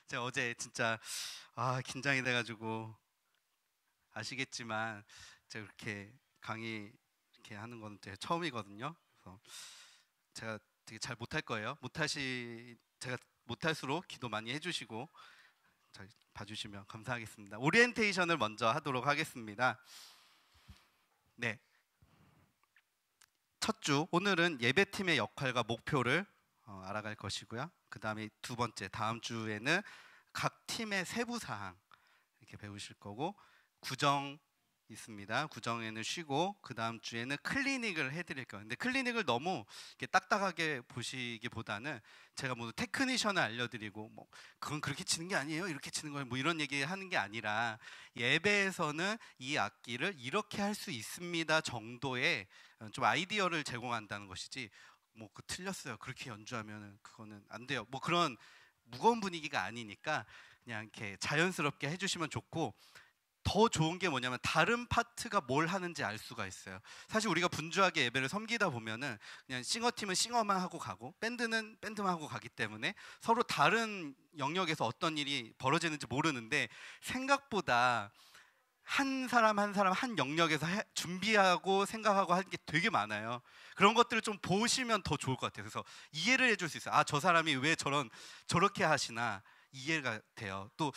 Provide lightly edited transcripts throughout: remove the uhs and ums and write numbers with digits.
제가 어제 진짜 긴장이 돼가지고 아시겠지만 제가 그렇게 강의 이렇게 하는 건 제가 처음이거든요. 그래서 제가 되게 잘 못할 거예요. 제가 못할수록 기도 많이 해주시고 잘 봐주시면 감사하겠습니다. 오리엔테이션을 먼저 하도록 하겠습니다. 네, 첫 주 오늘은 예배팀의 역할과 목표를 알아갈 것이고요. 그 다음에 두 번째 다음 주에는 각 팀의 세부 사항 이렇게 배우실 거고, 구정 있습니다. 구정에는 쉬고 그 다음 주에는 클리닉을 해드릴 거예요. 근데 클리닉을 너무 이렇게 딱딱하게 보시기보다는 제가 뭐 테크니션을 알려드리고 뭐 그건 그렇게 치는 게 아니에요, 이렇게 치는 거예요, 뭐 이런 얘기 하는 게 아니라 예배에서는 이 악기를 이렇게 할 수 있습니다 정도의 좀 아이디어를 제공한다는 것이지, 뭐 그 틀렸어요, 그렇게 연주하면 그거는 안 돼요, 뭐 그런 무거운 분위기가 아니니까 그냥 이렇게 자연스럽게 해주시면 좋고, 더 좋은 게 뭐냐면 다른 파트가 뭘 하는지 알 수가 있어요. 사실 우리가 분주하게 예배를 섬기다 보면은 그냥 싱어팀은 싱어만 하고 가고 밴드는 밴드만 하고 가기 때문에 서로 다른 영역에서 어떤 일이 벌어지는지 모르는데, 생각보다 한 사람 한 사람 한 영역에서 준비하고 생각하고 하는 게 되게 많아요. 그런 것들을 좀 보시면 더 좋을 것 같아요. 그래서 이해를 해줄 수 있어요. 저 사람이 왜 저렇게 하시나 이해가 돼요. 또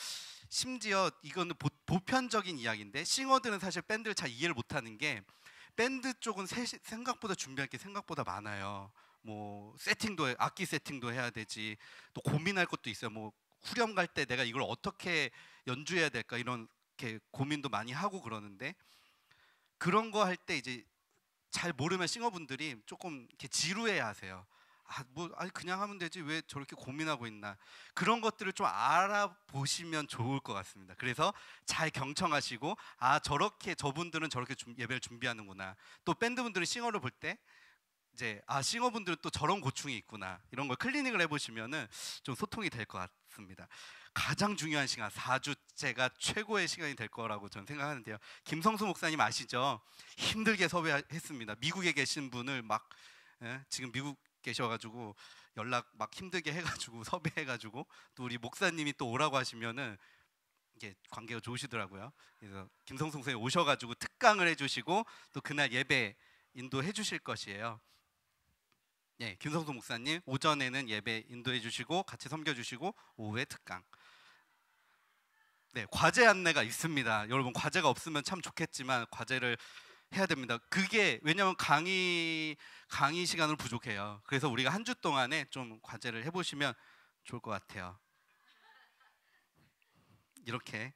심지어 이거는 보편적인 이야기인데, 싱어들은 사실 밴드를 잘 이해를 못하는 게, 밴드 쪽은 생각보다 준비할 게 생각보다 많아요. 뭐 세팅도 악기 세팅도 해야 되지, 또 고민할 것도 있어요. 뭐 후렴 갈 때 내가 이걸 어떻게 연주해야 될까, 이런 이렇게 고민도 많이 하고 그러는데, 그런 거 할 때 이제 잘 모르면 싱어분들이 조금 이렇게 지루해 하세요. 아니 그냥 하면 되지 왜 저렇게 고민하고 있나, 그런 것들을 좀 알아보시면 좋을 것 같습니다. 그래서 잘 경청하시고, 저렇게 저분들은 저렇게 예배를 준비하는구나, 또 밴드분들은 싱어를 볼 때 이제 싱어분들은 또 저런 고충이 있구나, 이런 걸 클리닉을 해보시면은 좀 소통이 될 것 같습니다. 가장 중요한 시간, 4주째가 최고의 시간이 될 거라고 저는 생각하는데요. 김성수 목사님 아시죠? 힘들게 섭외했습니다. 미국에 계신 분을 막 지금 미국 계셔가지고 연락 막 힘들게 해가지고 섭외해가지고, 또 우리 목사님이 또 오라고 하시면은 이게 관계가 좋으시더라고요. 그래서 김성수 목사님 오셔가지고 특강을 해주시고 또 그날 예배 인도해 주실 것이에요. 예, 김성수 목사님 오전에는 예배 인도해 주시고 같이 섬겨 주시고 오후에 특강. 네, 과제 안내가 있습니다. 여러분, 과제가 없으면 참 좋겠지만 과제를 해야 됩니다. 그게 왜냐하면 강의 시간으로 부족해요. 그래서 우리가 한 주 동안에 좀 과제를 해보시면 좋을 것 같아요. 이렇게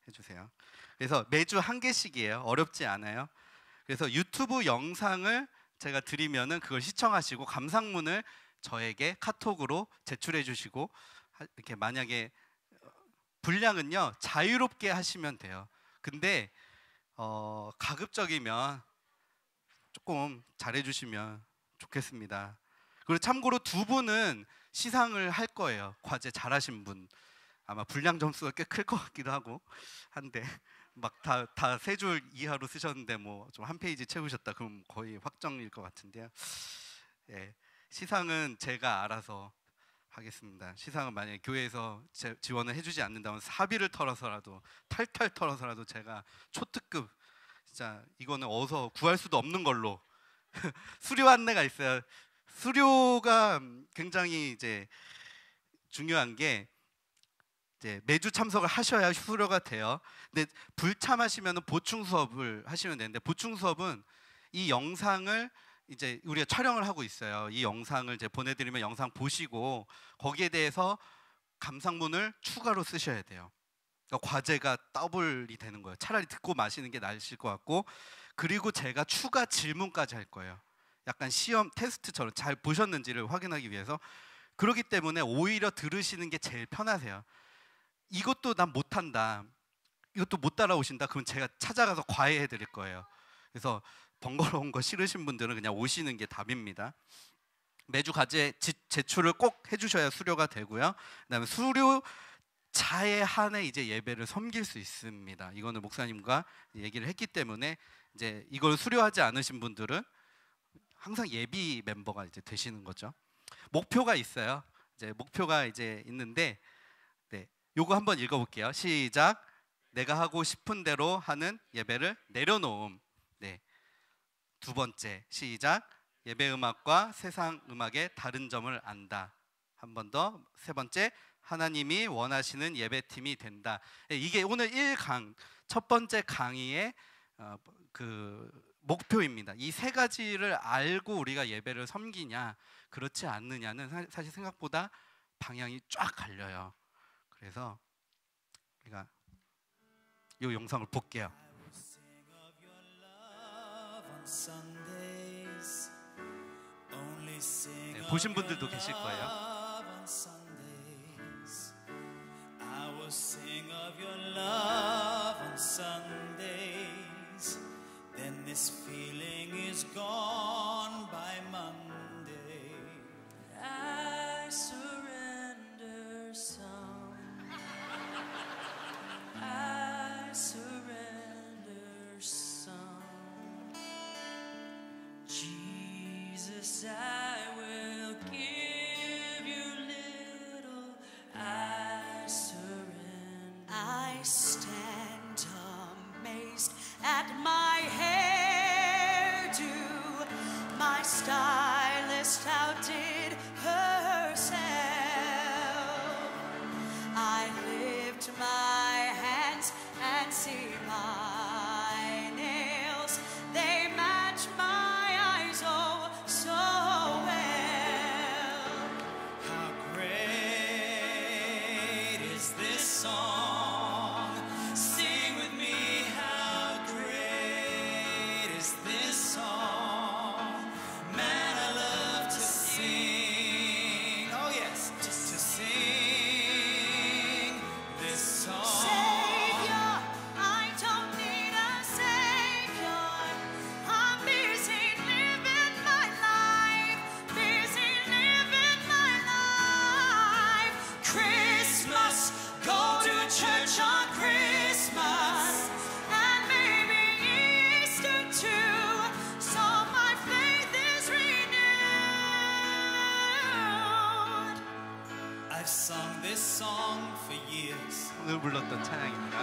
해주세요. 그래서 매주 한 개씩이에요. 어렵지 않아요. 그래서 유튜브 영상을 제가 드리면은 그걸 시청하시고 감상문을 저에게 카톡으로 제출해 주시고, 이렇게 만약에 분량은요 자유롭게 하시면 돼요. 근데 가급적이면 조금 잘해주시면 좋겠습니다. 그리고 참고로 두 분은 시상을 할 거예요. 과제 잘하신 분. 아마 분량 점수가 꽤 클 것 같기도 하고 한데, 막 다 세 줄 이하로 쓰셨는데 뭐 좀 한 페이지 채우셨다 그럼 거의 확정일 것 같은데요. 예, 시상은 제가 알아서 하겠습니다. 시상은 만약에 교회에서 지원을 해주지 않는다면 사비를 털어서라도 탈탈 털어서라도 제가 초특급, 진짜 이거는 어서 구할 수도 없는 걸로 수료 안내가 있어요. 수료가 굉장히 이제 중요한 게, 이제 매주 참석을 하셔야 수료가 돼요. 근데 불참하시면 보충 수업을 하시면 되는데, 보충 수업은 이 영상을 이제 우리가 촬영을 하고 있어요. 이 영상을 이제 보내드리면 영상 보시고 거기에 대해서 감상문을 추가로 쓰셔야 돼요. 그러니까 과제가 더블이 되는 거예요. 차라리 듣고 마시는 게 나으실 것 같고, 그리고 제가 추가 질문까지 할 거예요. 약간 시험 테스트처럼 잘 보셨는지를 확인하기 위해서. 그렇기 때문에 오히려 들으시는 게 제일 편하세요. 이것도 난 못한다, 이것도 못 따라오신다, 그럼 제가 찾아가서 과외해 드릴 거예요. 그래서 번거로운 거 싫으신 분들은 그냥 오시는 게 답입니다. 매주 과제 제출을 꼭 해주셔야 수료가 되고요. 그다음에 수료자에 한해 이제 예배를 섬길 수 있습니다. 이거는 목사님과 얘기를 했기 때문에, 이제 이걸 수료하지 않으신 분들은 항상 예비 멤버가 이제 되시는 거죠. 목표가 있어요. 이제 목표가 이제 있는데, 네, 요거 한번 읽어볼게요. 시작. 내가 하고 싶은 대로 하는 예배를 내려놓음. 네. 두 번째 시작. 예배 음악과 세상 음악의 다른 점을 안다. 한 번 더. 세 번째, 하나님이 원하시는 예배팀이 된다. 이게 오늘 1강 첫 번째 강의의 그 목표입니다. 이 세 가지를 알고 우리가 예배를 섬기냐 그렇지 않느냐는 사실 생각보다 방향이 쫙 갈려요. 그래서 우리가 이 영상을 볼게요. 네, 보신 분들도 계실 거예요. I will sing of your love on Sundays. Then this feeling is gone by Monday. I surrender some. I surrender some. Jesus, I will give you little. I surrender. I stand amazed at my hairdo. My stylist outdid herself. I lift my hands and see my nails. They match my eyes oh so well. How great is this song? Sing with me, how great is this song? Man, I love to sing. Oh yes, just to sing this song. Savior, I don't need a savior. I'm busy living my life. Busy living my life. Christmas, go to church on Christmas. And maybe Easter too. So my faith is renewed. I've sung this song for years. 오늘 불렀던 찬양입니다.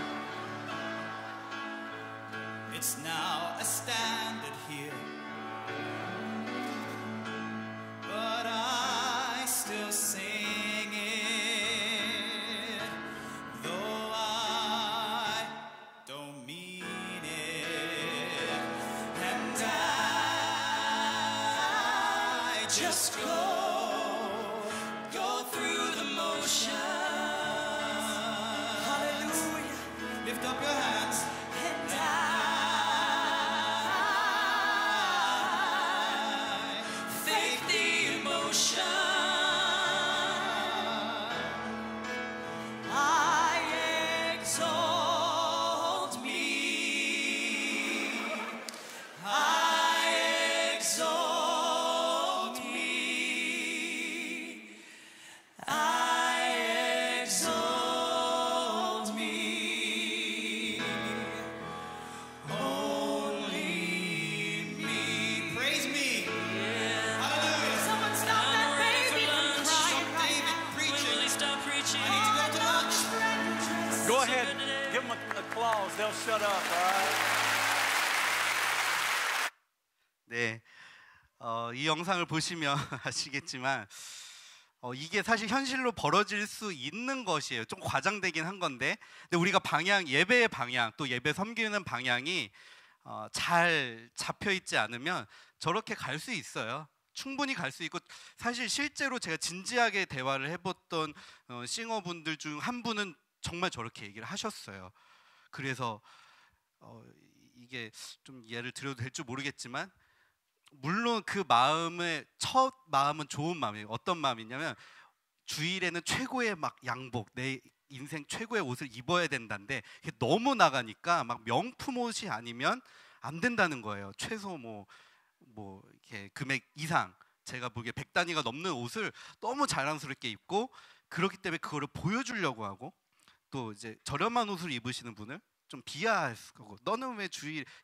It's now a standard here. But I still sing it. Though I don't mean it. And I just go through the motion. Hallelujah. Lift up your hands. And I fake the emotion. I exalt me. I exalt me. I exalt me. Only me. Praise me. Hallelujah. Someone stop that baby from crying right now. Preaching. Stop preaching. I need to go to lunch. Go ahead, give them applause. They'll shut up, all right? 네, 이 영상을 보시면 아시겠지만 이게 사실 현실로 벌어질 수 있는 것이에요. 좀 과장되긴 한 건데, 근데 우리가 예배의 방향, 또 예배 섬기는 방향이 잘 잡혀 있지 않으면 저렇게 갈 수 있어요. 충분히 갈 수 있고, 사실 실제로 제가 진지하게 대화를 해봤던 싱어분들 중 한 분은 정말 저렇게 얘기를 하셨어요. 그래서 이게 좀 예를 들어도 될지 모르겠지만, 물론 그 첫 마음은 좋은 마음이에요. 어떤 마음이냐면 주일에는 최고의 막 양복, 내 인생 최고의 옷을 입어야 된다는데 그게 너무 나가니까 막 명품 옷이 아니면 안 된다는 거예요. 최소 뭐 이렇게 금액 이상, 제가 보기에 100단위가 넘는 옷을 너무 자랑스럽게 입고, 그렇기 때문에 그거를 보여주려고 하고, 또 이제 저렴한 옷을 입으시는 분을 좀 비하할 거고, 너는 왜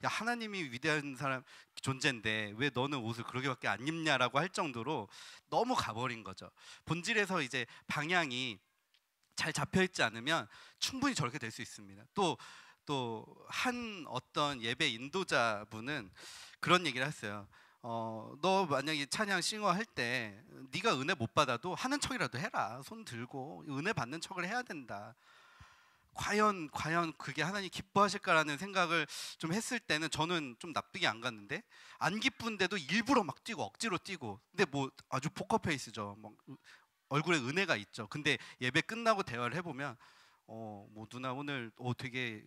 야 하나님이 위대한 사람 존재인데 왜 너는 옷을 그렇게밖에 안 입냐라고 할 정도로 너무 가버린 거죠. 본질에서 이제 방향이 잘 잡혀 있지 않으면 충분히 저렇게 될 수 있습니다. 또 한 어떤 예배 인도자분은 그런 얘기를 했어요. 너 만약에 찬양 싱어 할 때 네가 은혜 못 받아도 하는 척이라도 해라. 손 들고 은혜 받는 척을 해야 된다. 과연 그게 하나님 기뻐하실까라는 생각을 좀 했을 때는 저는 좀 납득이 안 갔는데, 안 기쁜데도 일부러 막 뛰고 억지로 뛰고, 근데 뭐 아주 포커페이스죠. 뭐 얼굴에 은혜가 있죠. 근데 예배 끝나고 대화를 해보면 뭐 누나 오늘 되게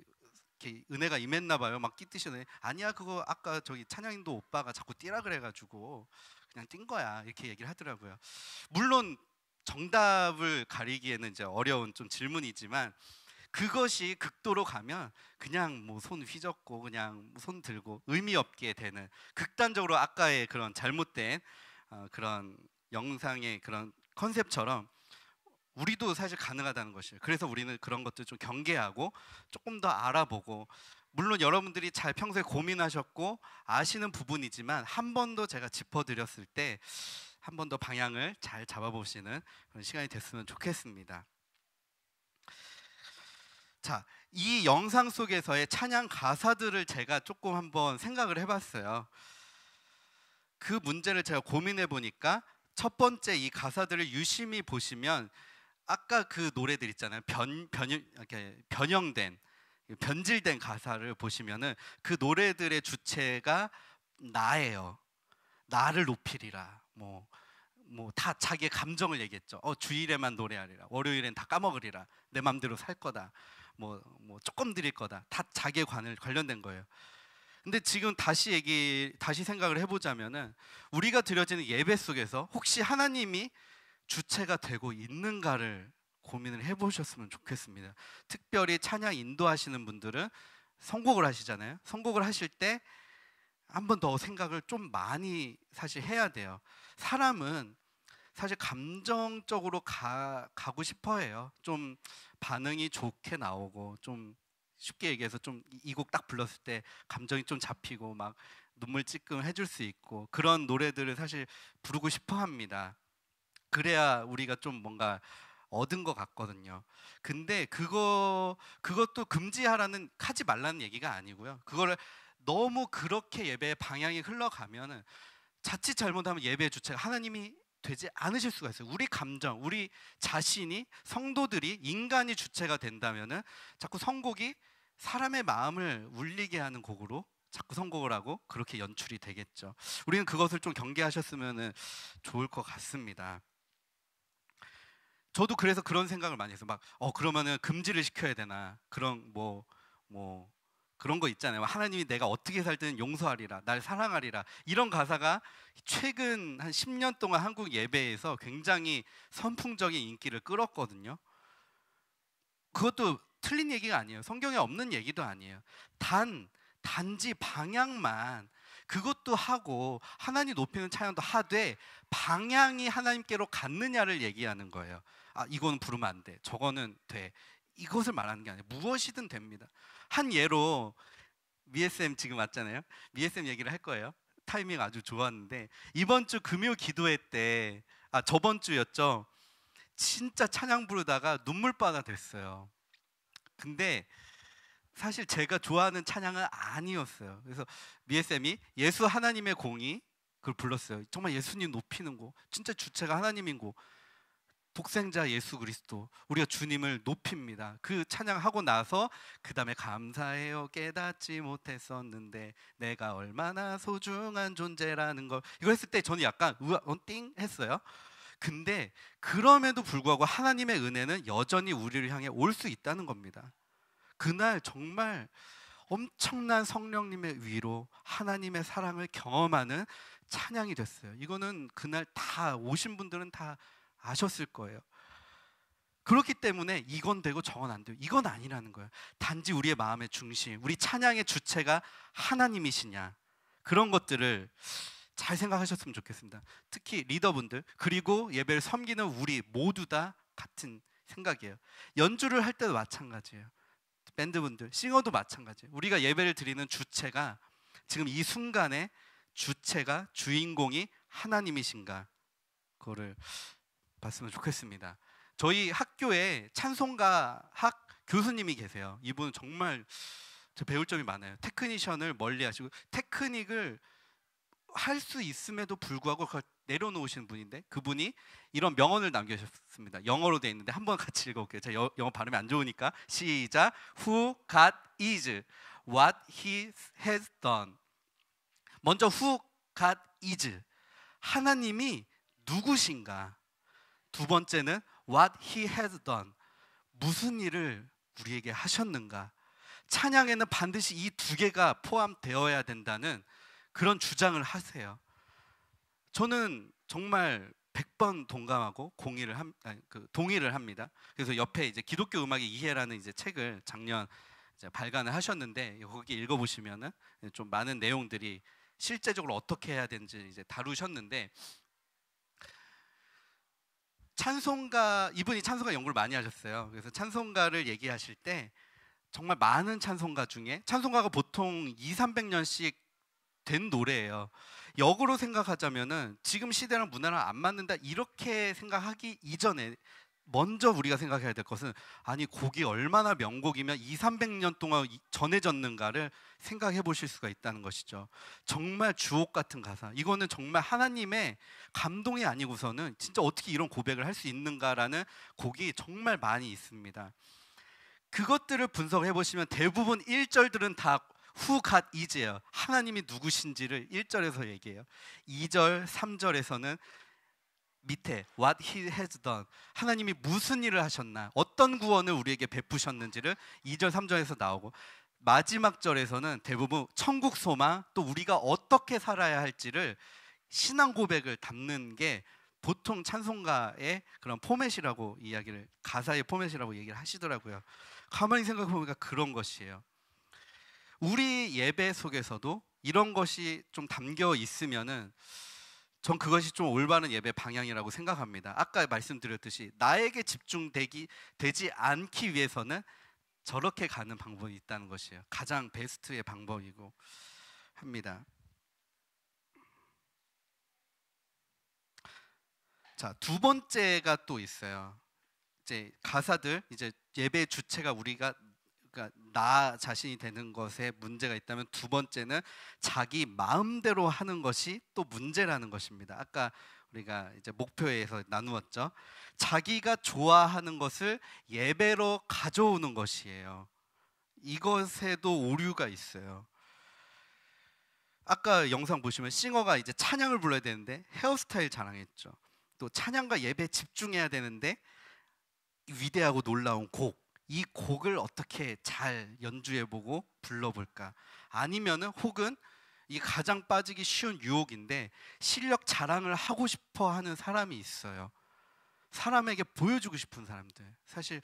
이렇게 은혜가 임했나 봐요. 막 끼듯이. 아니야, 그거 아까 저기 찬양인도 오빠가 자꾸 뛰라 그래가지고 그냥 뛴 거야, 이렇게 얘기를 하더라고요. 물론 정답을 가리기에는 이제 어려운 좀 질문이지만, 그것이 극도로 가면 그냥 뭐 손 휘젓고 그냥 손 들고 의미 없게 되는, 극단적으로 아까의 그런 잘못된 그런 영상의 그런 컨셉처럼 우리도 사실 가능하다는 것이에요. 그래서 우리는 그런 것들 좀 경계하고 조금 더 알아보고, 물론 여러분들이 잘 평소에 고민하셨고 아시는 부분이지만 한 번 더 제가 짚어드렸을 때 한 번 더 방향을 잘 잡아보시는 그런 시간이 됐으면 좋겠습니다. 자, 이 영상 속에서의 찬양 가사들을 제가 조금 한번 생각을 해봤어요. 그 문제를 제가 고민해 보니까 첫 번째, 이 가사들을 유심히 보시면 아까 그 노래들 있잖아요. 이렇게 변형된, 변질된 가사를 보시면은 그 노래들의 주체가 나예요. 나를 높이리라. 뭐 다 자기의 감정을 얘기했죠. 주일에만 노래하리라. 월요일엔 다 까먹으리라. 내 맘대로 살 거다. 뭐 조금 드릴 거다. 다 자기의 관련된 거예요. 근데 지금 다시 생각을 해보자면은, 우리가 드려지는 예배 속에서 혹시 하나님이 주체가 되고 있는가를 고민을 해보셨으면 좋겠습니다. 특별히 찬양 인도하시는 분들은 선곡을 하시잖아요. 선곡을 하실 때 한 번 더 생각을 좀 많이 사실 해야 돼요. 사람은 사실 감정적으로 가고 싶어 해요. 좀 반응이 좋게 나오고, 좀 쉽게 얘기해서 좀 이 곡 딱 불렀을 때 감정이 좀 잡히고 막 눈물 찔끔 해줄 수 있고, 그런 노래들을 사실 부르고 싶어 합니다. 그래야 우리가 좀 뭔가 얻은 것 같거든요. 근데 그것도 하지 말라는 얘기가 아니고요. 그거를 너무 그렇게 예배의 방향이 흘러가면은 자칫 잘못하면 예배의 주체가 하나님이 되지 않으실 수가 있어요. 우리 감정, 우리 자신이, 성도들이, 인간이 주체가 된다면은 자꾸 선곡이 사람의 마음을 울리게 하는 곡으로 자꾸 선곡을 하고 그렇게 연출이 되겠죠. 우리는 그것을 좀 경계하셨으면 좋을 것 같습니다. 저도 그래서 그런 생각을 많이 했어요. 그러면은 금지를 시켜야 되나? 그런 그런 거 있잖아요. 하나님이 내가 어떻게 살든 용서하리라, 날 사랑하리라, 이런 가사가 최근 한 10년 동안 한국 예배에서 굉장히 선풍적인 인기를 끌었거든요. 그것도 틀린 얘기가 아니에요. 성경에 없는 얘기도 아니에요. 단지 방향만, 그것도 하고 하나님 높이는 찬양도 하되 방향이 하나님께로 갔느냐를 얘기하는 거예요. 이거는 부르면 안 돼, 저거는 돼, 이것을 말하는 게 아니에요. 무엇이든 됩니다. 한 예로, 미에쌤 지금 왔잖아요. 미에쌤 얘기를 할 거예요. 타이밍 아주 좋았는데, 이번 주 금요 기도회 때, 저번 주였죠. 진짜 찬양 부르다가 눈물바다 됐어요. 근데 사실 제가 좋아하는 찬양은 아니었어요. 그래서 미에쌤이 예수 하나님의 공의, 그걸 불렀어요. 정말 예수님 높이는 곡, 진짜 주체가 하나님인 곡, 독생자 예수 그리스도, 우리가 주님을 높입니다. 그 찬양하고 나서 그 다음에 감사해요 깨닫지 못했었는데 내가 얼마나 소중한 존재라는 걸, 이거 했을 때 저는 약간 띵 했어요. 근데 그럼에도 불구하고 하나님의 은혜는 여전히 우리를 향해 올 수 있다는 겁니다. 그날 정말 엄청난 성령님의 위로, 하나님의 사랑을 경험하는 찬양이 됐어요. 이거는 그날 다 오신 분들은 다 아셨을 거예요. 그렇기 때문에 이건 되고 저건 안 돼요, 이건 아니라는 거예요. 단지 우리의 마음의 중심, 우리 찬양의 주체가 하나님이시냐, 그런 것들을 잘 생각하셨으면 좋겠습니다. 특히 리더분들, 그리고 예배를 섬기는 우리 모두 다 같은 생각이에요. 연주를 할 때도 마찬가지예요. 밴드분들, 싱어도 마찬가지예요. 우리가 예배를 드리는 주체가, 지금 이 순간의 주체가, 주인공이 하나님이신가, 그거를 봤으면 좋겠습니다. 저희 학교에 찬송가 학 교수님이 계세요. 이분은 정말 저 배울 점이 많아요. 테크니션을 멀리하시고 테크닉을 할 수 있음에도 불구하고 그걸 내려놓으시는 분인데, 그분이 이런 명언을 남겨주셨습니다. 영어로 돼 있는데 한번 같이 읽어볼게요. 제가 영어 발음이 안 좋으니까. 시작. Who God is what He has done. 먼저 Who God is, 하나님이 누구신가. 두 번째는 What He has done, 무슨 일을 우리에게 하셨는가. 찬양에는 반드시 이 두 개가 포함되어야 된다는 그런 주장을 하세요. 저는 정말 100번 동감하고 동의를 합니다. 그래서 옆에 이제 기독교 음악의 이해라는 이제 책을 작년 이제 발간을 하셨는데, 거기 읽어보시면은 좀 많은 내용들이 실제적으로 어떻게 해야 되는지 이제 다루셨는데, 이분이 찬송가 연구를 많이 하셨어요. 그래서 찬송가를 얘기하실 때 정말 많은 찬송가 중에, 찬송가가 보통 200~300년씩 된 노래예요. 역으로 생각하자면은 지금 시대랑 문화랑 안 맞는다 이렇게 생각하기 이전에 먼저 우리가 생각해야 될 것은, 아니 곡이 얼마나 명곡이면 200~300년 동안 전해졌는가를 생각해 보실 수가 있다는 것이죠. 정말 주옥 같은 가사, 이거는 정말 하나님의 감동이 아니고서는 진짜 어떻게 이런 고백을 할 수 있는가라는 곡이 정말 많이 있습니다. 그것들을 분석해 보시면 대부분 1절들은 다 Who God is예요. 하나님이 누구신지를 1절에서 얘기해요. 2절, 3절에서는 밑에 What He has done, 하나님이 무슨 일을 하셨나, 어떤 구원을 우리에게 베푸셨는지를 2절, 3절에서 나오고, 마지막 절에서는 대부분 천국 소망, 또 우리가 어떻게 살아야 할지를 신앙 고백을 담는 게 보통 찬송가의 그런 포맷이라고 가사의 포맷이라고 얘기를 하시더라고요. 가만히 생각해 보니까 그런 것이에요. 우리 예배 속에서도 이런 것이 좀 담겨 있으면은 전 그것이 좀 올바른 예배 방향이라고 생각합니다. 아까 말씀드렸듯이 나에게 되지 않기 위해서는 저렇게 가는 방법이 있다는 것이에요. 가장 베스트의 방법이고 합니다. 자, 두 번째가 또 있어요. 이제 가사들, 이제 예배 주체가 그러니까 나 자신이 되는 것에 문제가 있다면, 두 번째는 자기 마음대로 하는 것이 또 문제라는 것입니다. 아까 우리가 이제 목표에서 나누었죠. 자기가 좋아하는 것을 예배로 가져오는 것이에요. 이것에도 오류가 있어요. 아까 영상 보시면 싱어가 이제 찬양을 불러야 되는데 헤어스타일 자랑했죠. 또 찬양과 예배에 집중해야 되는데 위대하고 놀라운 이 곡을 어떻게 잘 연주해보고 불러볼까. 아니면은 혹은 이 가장 빠지기 쉬운 유혹인데, 실력 자랑을 하고 싶어 하는 사람이 있어요. 사람에게 보여주고 싶은 사람들, 사실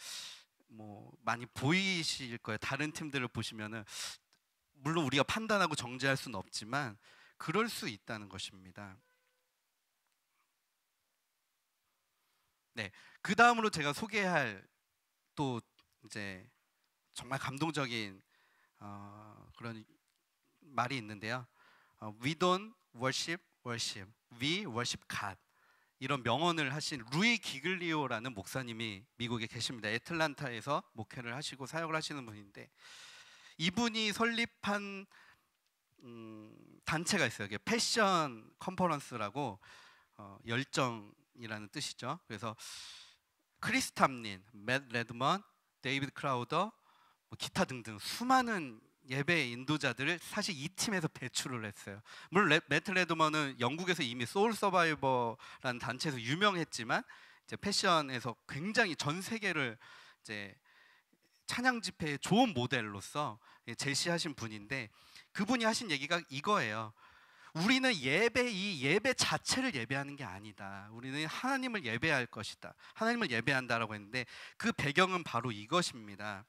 뭐 많이 보이실 거예요. 다른 팀들을 보시면은, 물론 우리가 판단하고 정죄할 수는 없지만 그럴 수 있다는 것입니다. 네, 그 다음으로 제가 소개할 또 이제 정말 감동적인 그런 말이 있는데요. We don't worship, we worship God. 이런 명언을 하신 루이 기글리오라는 목사님이 미국에 계십니다. 애틀란타에서 목회를 하시고 사역을 하시는 분인데, 이분이 설립한 단체가 있어요. 이게 패션 컨퍼런스라고, 열정이라는 뜻이죠. 그래서 크리스 탐린, 맷 레드먼, 데이비드 크라우더, 기타 등등 수많은 예배 인도자들을 사실 이 팀에서 배출을 했어요. 물론 맷 레드먼은 영국에서 이미 소울 서바이버라는 단체에서 유명했지만, 이제 패션에서 굉장히 전 세계를 이제 찬양 집회의 좋은 모델로서 제시하신 분인데, 그분이 하신 얘기가 이거예요. 우리는 이 예배 자체를 예배하는 게 아니다. 우리는 하나님을 예배할 것이다. 하나님을 예배한다라고 했는데, 그 배경은 바로 이것입니다.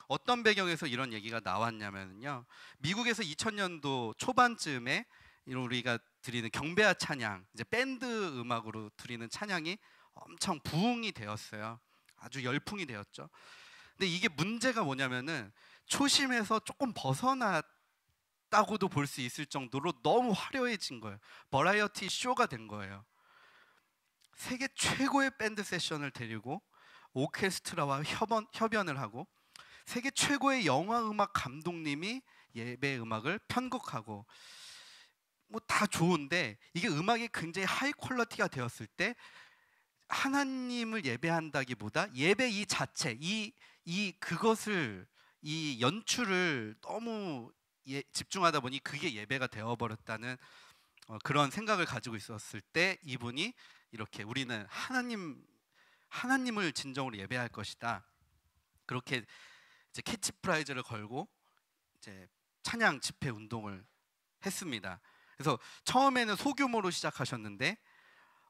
어떤 배경에서 이런 얘기가 나왔냐면요, 미국에서 2000년도 초반쯤에 우리가 드리는 경배와 찬양, 이제 밴드 음악으로 드리는 찬양이 엄청 부흥이 되었어요. 아주 열풍이 되었죠. 근데 이게 문제가 뭐냐면은 초심에서 조금 벗어났다고도 볼 수 있을 정도로 너무 화려해진 거예요. 버라이어티 쇼가 된 거예요. 세계 최고의 밴드 세션을 데리고 오케스트라와 협연을 하고 세계 최고의 영화 음악 감독님이 예배 음악을 편곡하고 뭐 다 좋은데 이게 음악이 굉장히 하이 퀄리티가 되었을 때 하나님을 예배한다기보다 예배 이 자체 그것을 이 연출을 너무 집중하다 보니 그게 예배가 되어버렸다는 그런 생각을 가지고 있었을 때 이분이 이렇게 우리는 하나님을 진정으로 예배할 것이다. 그렇게 이제 캐치프라이즈를 걸고 이제 찬양 집회 운동을 했습니다. 그래서 처음에는 소규모로 시작하셨는데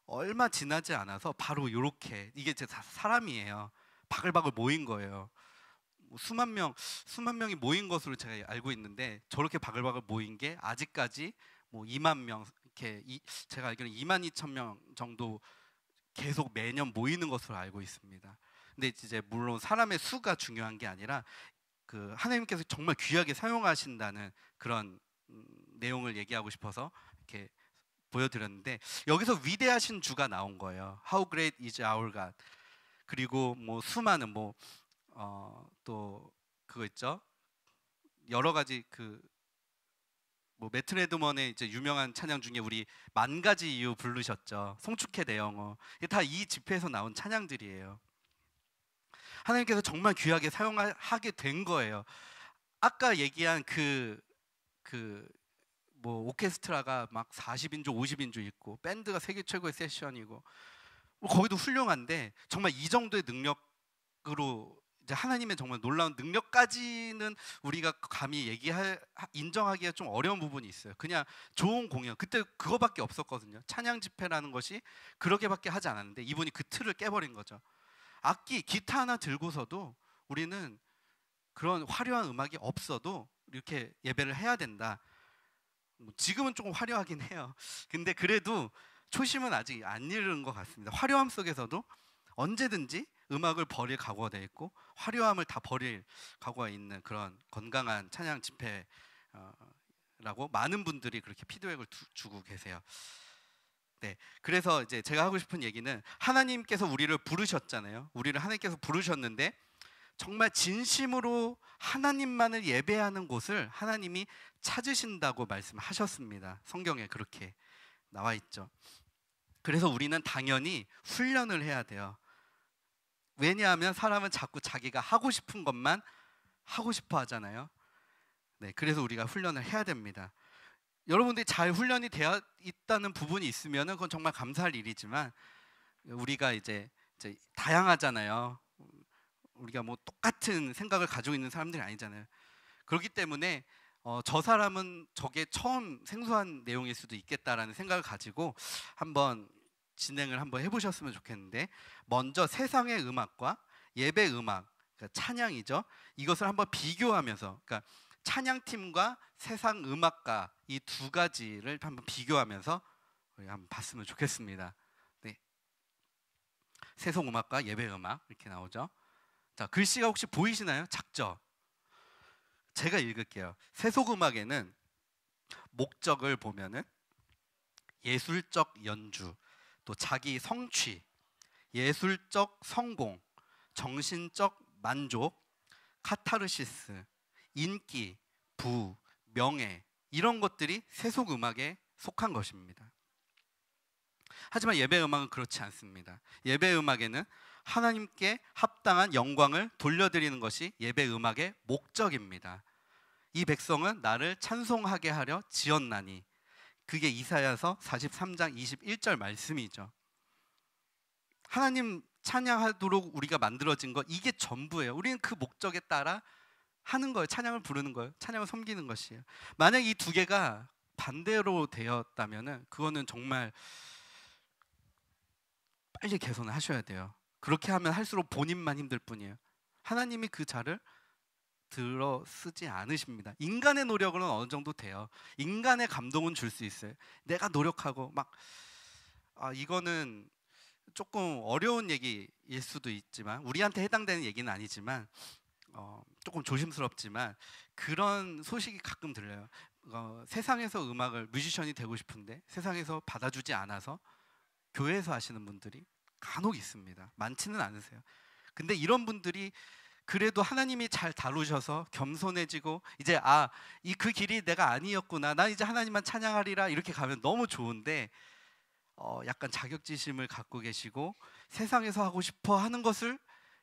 얼마 지나지 않아서 바로 이렇게 이게 제 사람이에요. 바글바글 모인 거예요. 수만 명이 모인 것으로 제가 알고 있는데 저렇게 바글바글 모인 게 아직까지 뭐 2만 명 이렇게 제가 알기로는 2만 2천 명 정도 계속 매년 모이는 것으로 알고 있습니다. 근데 이제 물론 사람의 수가 중요한 게 아니라 그 하나님께서 정말 귀하게 사용하신다는 그런 내용을 얘기하고 싶어서 이렇게 보여드렸는데 여기서 위대하신 주가 나온 거예요. How great is our God. 그리고 뭐 수많은 또 그거 있죠. 여러 가지 뭐 매트 레드먼의 이제 유명한 찬양 중에 우리 만 가지 이유 부르셨죠. 송축해 내 영어. 이게 다 이 집회에서 나온 찬양들이에요. 하나님께서 정말 귀하게 사용하게 된 거예요. 아까 얘기한 뭐 오케스트라가 막 40인조, 50인조 있고 밴드가 세계 최고의 세션이고 거기도 훌륭한데 정말 이 정도의 능력으로 이제 하나님의 정말 놀라운 능력까지는 우리가 감히 인정하기가 좀 어려운 부분이 있어요. 그냥 좋은 공연, 그때 그거밖에 없었거든요. 찬양 집회라는 것이 그렇게밖에 하지 않았는데 이분이 그 틀을 깨버린 거죠. 악기, 기타 하나 들고서도 우리는 그런 화려한 음악이 없어도 이렇게 예배를 해야 된다. 지금은 조금 화려하긴 해요. 근데 그래도 초심은 아직 안 잃은 것 같습니다. 화려함 속에서도 언제든지 음악을 버릴 각오가 되어 있고 화려함을 다 버릴 각오가 있는 그런 건강한 찬양 집회라고 많은 분들이 그렇게 피드백을 주고 계세요. 네, 그래서 이제 제가 하고 싶은 얘기는 하나님께서 우리를 부르셨잖아요. 우리를 하나님께서 부르셨는데 정말 진심으로 하나님만을 예배하는 곳을 하나님이 찾으신다고 말씀하셨습니다. 성경에 그렇게 나와 있죠. 그래서 우리는 당연히 훈련을 해야 돼요. 왜냐하면 사람은 자꾸 자기가 하고 싶은 것만 하고 싶어 하잖아요. 네, 그래서 우리가 훈련을 해야 됩니다. 여러분들이 잘 훈련이 되어 있다는 부분이 있으면 그건 정말 감사할 일이지만 우리가 이제 다양하잖아요. 우리가 뭐 똑같은 생각을 가지고 있는 사람들이 아니잖아요. 그렇기 때문에 저 사람은 저게 처음 생소한 내용일 수도 있겠다라는 생각을 가지고 한번 진행을 한번 해보셨으면 좋겠는데 먼저 세상의 음악과 예배 음악, 그러니까 찬양이죠. 이것을 한번 비교하면서 그러니까 찬양팀과 세상 음악가 이 두 가지를 한번 비교하면서 우리 한번 봤으면 좋겠습니다. 네. 세속 음악과 예배 음악 이렇게 나오죠. 자, 글씨가 혹시 보이시나요? 작죠? 제가 읽을게요. 세속 음악에는 목적을 보면은 예술적 연주, 또 자기 성취, 예술적 성공, 정신적 만족, 카타르시스, 인기, 부, 명예 이런 것들이 세속 음악에 속한 것입니다. 하지만 예배 음악은 그렇지 않습니다. 예배 음악에는 하나님께 합당한 영광을 돌려드리는 것이 예배 음악의 목적입니다. 이 백성은 나를 찬송하게 하려 지었나니 그게 이사야서 43장 21절 말씀이죠. 하나님 찬양하도록 우리가 만들어진 것 이게 전부예요. 우리는 그 목적에 따라 하는 거예요. 찬양을 부르는 거예요. 찬양을 섬기는 것이에요. 만약 이 두 개가 반대로 되었다면 그거는 정말 빨리 개선을 하셔야 돼요. 그렇게 하면 할수록 본인만 힘들 뿐이에요. 하나님이 그 자를 들어 쓰지 않으십니다. 인간의 노력은 어느 정도 돼요. 인간의 감동은 줄 수 있어요. 내가 노력하고 이거는 조금 어려운 얘기일 수도 있지만 우리한테 해당되는 얘기는 아니지만 조금 조심스럽지만 그런 소식이 가끔 들려요. 세상에서 뮤지션이 되고 싶은데 세상에서 받아주지 않아서 교회에서 하시는 분들이 간혹 있습니다. 많지는 않으세요. 근데 이런 분들이 그래도 하나님이 잘 다루셔서 겸손해지고 이제 이 그 길이 내가 아니었구나, 나 이제 하나님만 찬양하리라, 이렇게 가면 너무 좋은데 약간 자격지심을 갖고 계시고 세상에서 하고 싶어 하는 것을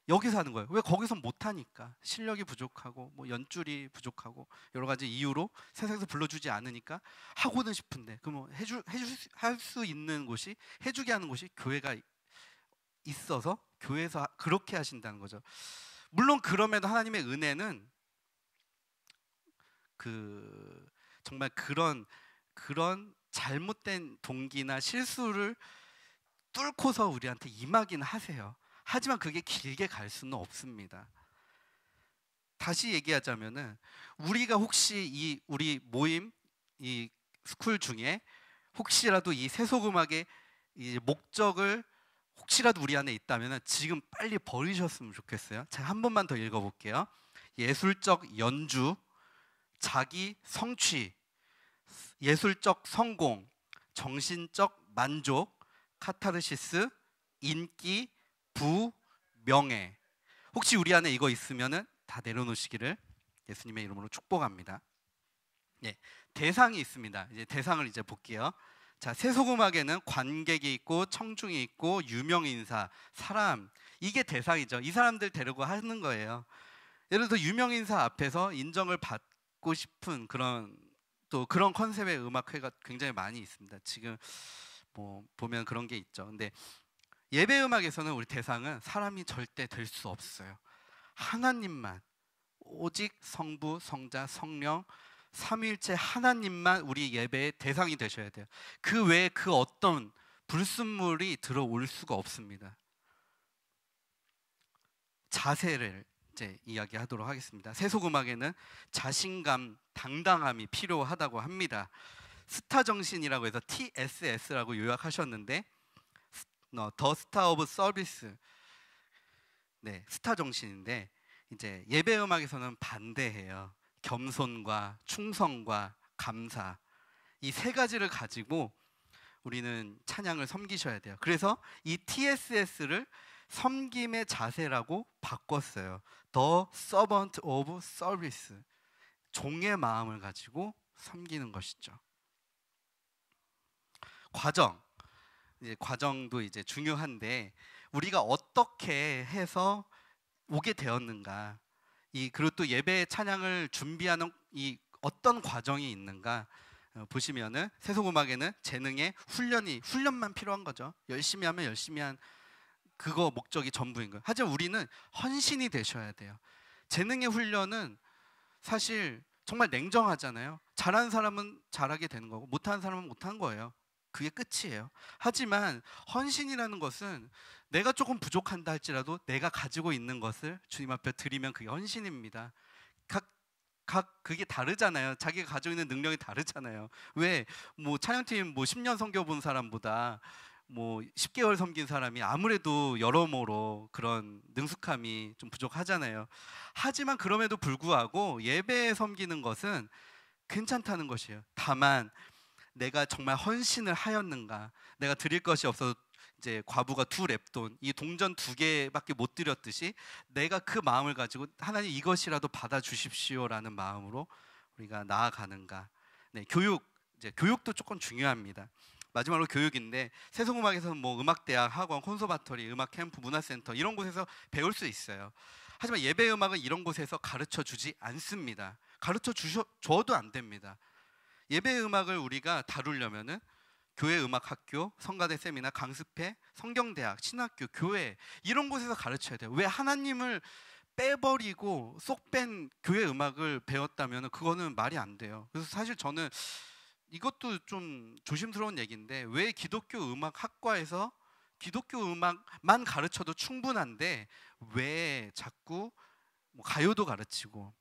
여기서 하는 거예요. 왜? 거기서 못하니까. 실력이 부족하고 뭐 연줄이 부족하고 여러 가지 이유로 세상에서 불러주지 않으니까 하고는 싶은데, 그럼 할 수 있는 곳이, 해주게 하는 곳이 교회가 있어서 교회에서 그렇게 하신다는 거죠. 물론 그럼에도 하나님의 은혜는 정말 그런 잘못된 동기나 실수를 뚫고서 우리한테 임하긴 하세요. 하지만 그게 길게 갈 수는 없습니다. 다시 얘기하자면은 우리가 혹시 우리 모임 이 스쿨 중에 혹시라도 이 세속음악의 이 목적을 혹시라도 우리 안에 있다면 지금 빨리 버리셨으면 좋겠어요. 제가 한 번만 더 읽어볼게요. 예술적 연주, 자기 성취, 예술적 성공, 정신적 만족, 카타르시스, 인기, 부, 명예. 혹시 우리 안에 이거 있으면은 다 내려놓으시기를 예수님의 이름으로 축복합니다. 네, 대상이 있습니다. 이제 대상을 이제 볼게요. 자, 세속음악에는 관객이 있고 청중이 있고 유명인사, 사람, 이게 대상이죠. 이 사람들 데리고 하는 거예요. 예를 들어 유명인사 앞에서 인정을 받고 싶은 그런 컨셉의 음악회가 굉장히 많이 있습니다. 지금 뭐 보면 그런 게 있죠. 근데 예배 음악에서는 우리 대상은 사람이 절대 될 수 없어요. 하나님만, 오직 성부, 성자, 성령 삼위일체 하나님만 우리 예배의 대상이 되셔야 돼요. 그 외에 그 어떤 불순물이 들어올 수가 없습니다. 자세를 이제 이야기하도록 하겠습니다. 세속음악에는 자신감, 당당함이 필요하다고 합니다. 스타 정신이라고 해서 TSS라고 요약하셨는데, 더 스타 오브 서비스, 네, 스타 정신인데 이제 예배 음악에서는 반대해요. 겸손과 충성과 감사, 이 세 가지를 가지고 우리는 찬양을 섬기셔야 돼요. 그래서 이 TSS를 섬김의 자세라고 바꿨어요. The Servant of Service, 종의 마음을 가지고 섬기는 것이죠. 과정도 이제 중요한데 우리가 어떻게 해서 오게 되었는가, 그리고 또 예배 찬양을 준비하는 이 어떤 과정이 있는가 보시면은 세속음악에는 재능의 훈련만 필요한 거죠. 열심히 하면 열심히 한 그거 목적이 전부인 거예요. 하지만 우리는 헌신이 되셔야 돼요. 재능의 훈련은 사실 정말 냉정하잖아요. 잘하는 사람은 잘하게 되는 거고 못하는 사람은 못하는 거예요. 그게 끝이에요. 하지만 헌신이라는 것은 내가 조금 부족한다 할지라도 내가 가지고 있는 것을 주님 앞에 드리면 그게 헌신입니다. 각 그게 다르잖아요. 자기가 가지고 있는 능력이 다르잖아요. 왜 뭐 찬양팀 10년 섬겨본 사람보다 10개월 섬긴 사람이 아무래도 여러모로 그런 능숙함이 좀 부족하잖아요. 하지만 그럼에도 불구하고 예배에 섬기는 것은 괜찮다는 것이에요. 다만 내가 정말 헌신을 하였는가, 내가 드릴 것이 없어서 이제 과부가 2렙돈, 이 동전 2개밖에 못 드렸듯이 내가 그 마음을 가지고 하나님 이것이라도 받아주십시오라는 마음으로 우리가 나아가는가. 네, 교육도 조금 중요합니다. 마지막으로 교육인데 세속음악에서는 음악대학, 학원, 콘서바토리, 음악캠프, 문화센터 이런 곳에서 배울 수 있어요. 하지만 예배음악은 이런 곳에서 가르쳐 주지 않습니다. 가르쳐 줘도 안 됩니다. 예배음악을 우리가 다루려면은 교회 음악학교, 성가대 세미나, 강습회, 성경대학, 신학교, 교회 이런 곳에서 가르쳐야 돼요. 왜? 하나님을 빼버리고 쏙 뺀 교회 음악을 배웠다면 그거는 말이 안 돼요. 그래서 사실 저는 이것도 좀 조심스러운 얘기인데 왜 기독교 음악학과에서 기독교 음악만 가르쳐도 충분한데 왜 자꾸 가요도 가르치고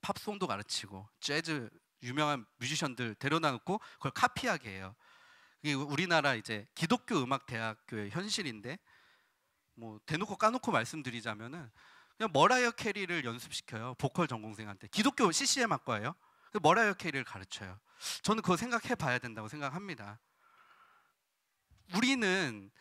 팝송도 가르치고 재즈 유명한 뮤지션들 데려다 놓고 그걸 카피하게 해요. 이게 우리나라 이제 기독교 음악 대학교의 현실인데 대놓고 까놓고 말씀드리자면은 그냥 머라이어 캐리를 연습시켜요. 보컬 전공생한테. 기독교 CCM 학과예요. 머라이어 캐리를 가르쳐요. 저는 그거 생각해 봐야 된다고 생각합니다. 우리는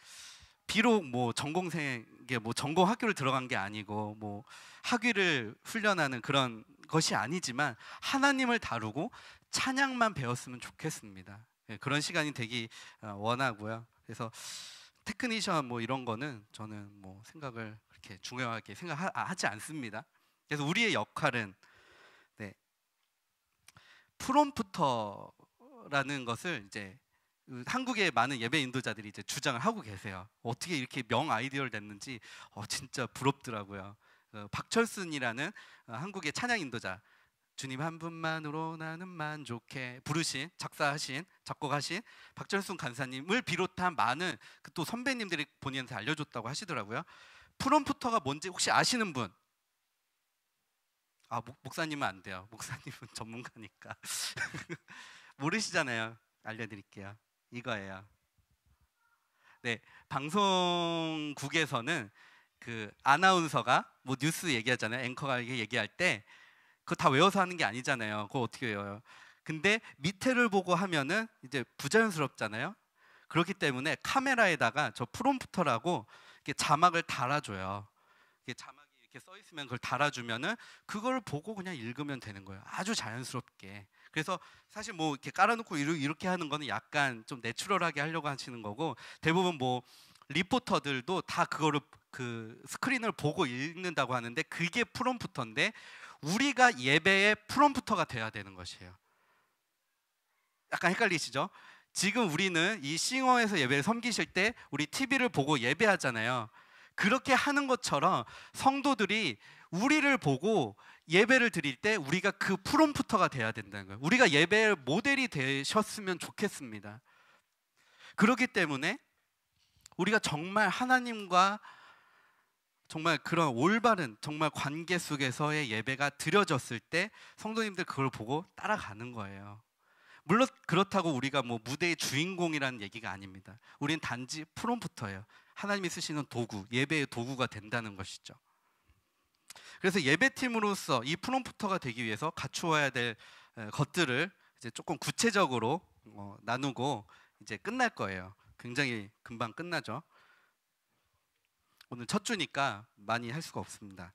비록 뭐 전공생에 뭐 전공 학교를 들어간 게 아니고 뭐 학위를 훈련하는 그런 것이 아니지만 하나님을 다루고 찬양만 배웠으면 좋겠습니다. 예, 그런 시간이 되기 원하고요. 그래서 테크니션 뭐 이런 거는 저는 뭐 생각을 그렇게 중요하게 생각하지 않습니다. 그래서 우리의 역할은 네, 프롬프터라는 것을 이제 한국의 많은 예배 인도자들이 이제 주장을 하고 계세요. 어떻게 이렇게 명 아이디어를 냈는지 진짜 부럽더라고요. 박철순이라는 한국의 찬양 인도자, 주님 한 분만으로 나는 만족해 부르신, 작사하신, 작곡하신 박철순 간사님을 비롯한 많은 또 선배님들이 본인한테 알려줬다고 하시더라고요. 프롬프터가 뭔지 혹시 아시는 분? 목사님은 안 돼요. 목사님은 전문가니까. 모르시잖아요. 알려드릴게요. 이거예요. 네, 방송국에서는 그 아나운서가 뭐 뉴스 얘기하잖아요. 앵커가 얘기할 때 그거 다 외워서 하는 게 아니잖아요. 그거 어떻게 외워요? 근데 밑에를 보고 하면은 이제 부자연스럽잖아요. 그렇기 때문에 카메라에다가 저 프롬프터라고 이렇게 자막을 달아줘요. 이게 자막이 이렇게 써 있으면 그걸 달아주면은 그걸 보고 그냥 읽으면 되는 거예요. 아주 자연스럽게. 그래서 사실 뭐 이렇게 깔아놓고 이렇게 하는 거는 약간 좀 내추럴하게 하려고 하시는 거고, 대부분 뭐 리포터들도 다 그거를 그 스크린을 보고 읽는다고 하는데 그게 프롬프터인데 우리가 예배의 프롬프터가 돼야 되는 것이에요. 약간 헷갈리시죠? 지금 우리는 이 싱어에서 예배를 섬기실 때 우리 TV를 보고 예배하잖아요. 그렇게 하는 것처럼 성도들이 우리를 보고 예배를 드릴 때 우리가 그 프롬프터가 돼야 된다는 거예요. 우리가 예배의 모델이 되셨으면 좋겠습니다. 그렇기 때문에 우리가 정말 하나님과 정말 그런 올바른 정말 관계 속에서의 예배가 드려졌을 때 성도님들 그걸 보고 따라가는 거예요. 물론 그렇다고 우리가 뭐 무대의 주인공이라는 얘기가 아닙니다. 우리는 단지 프롬프터예요. 하나님이 쓰시는 도구, 예배의 도구가 된다는 것이죠. 그래서 예배팀으로서 이 프롬프터가 되기 위해서 갖추어야 될 것들을 이제 조금 구체적으로 나누고 이제 끝날 거예요. 굉장히 금방 끝나죠. 오늘 첫 주니까 많이 할 수가 없습니다.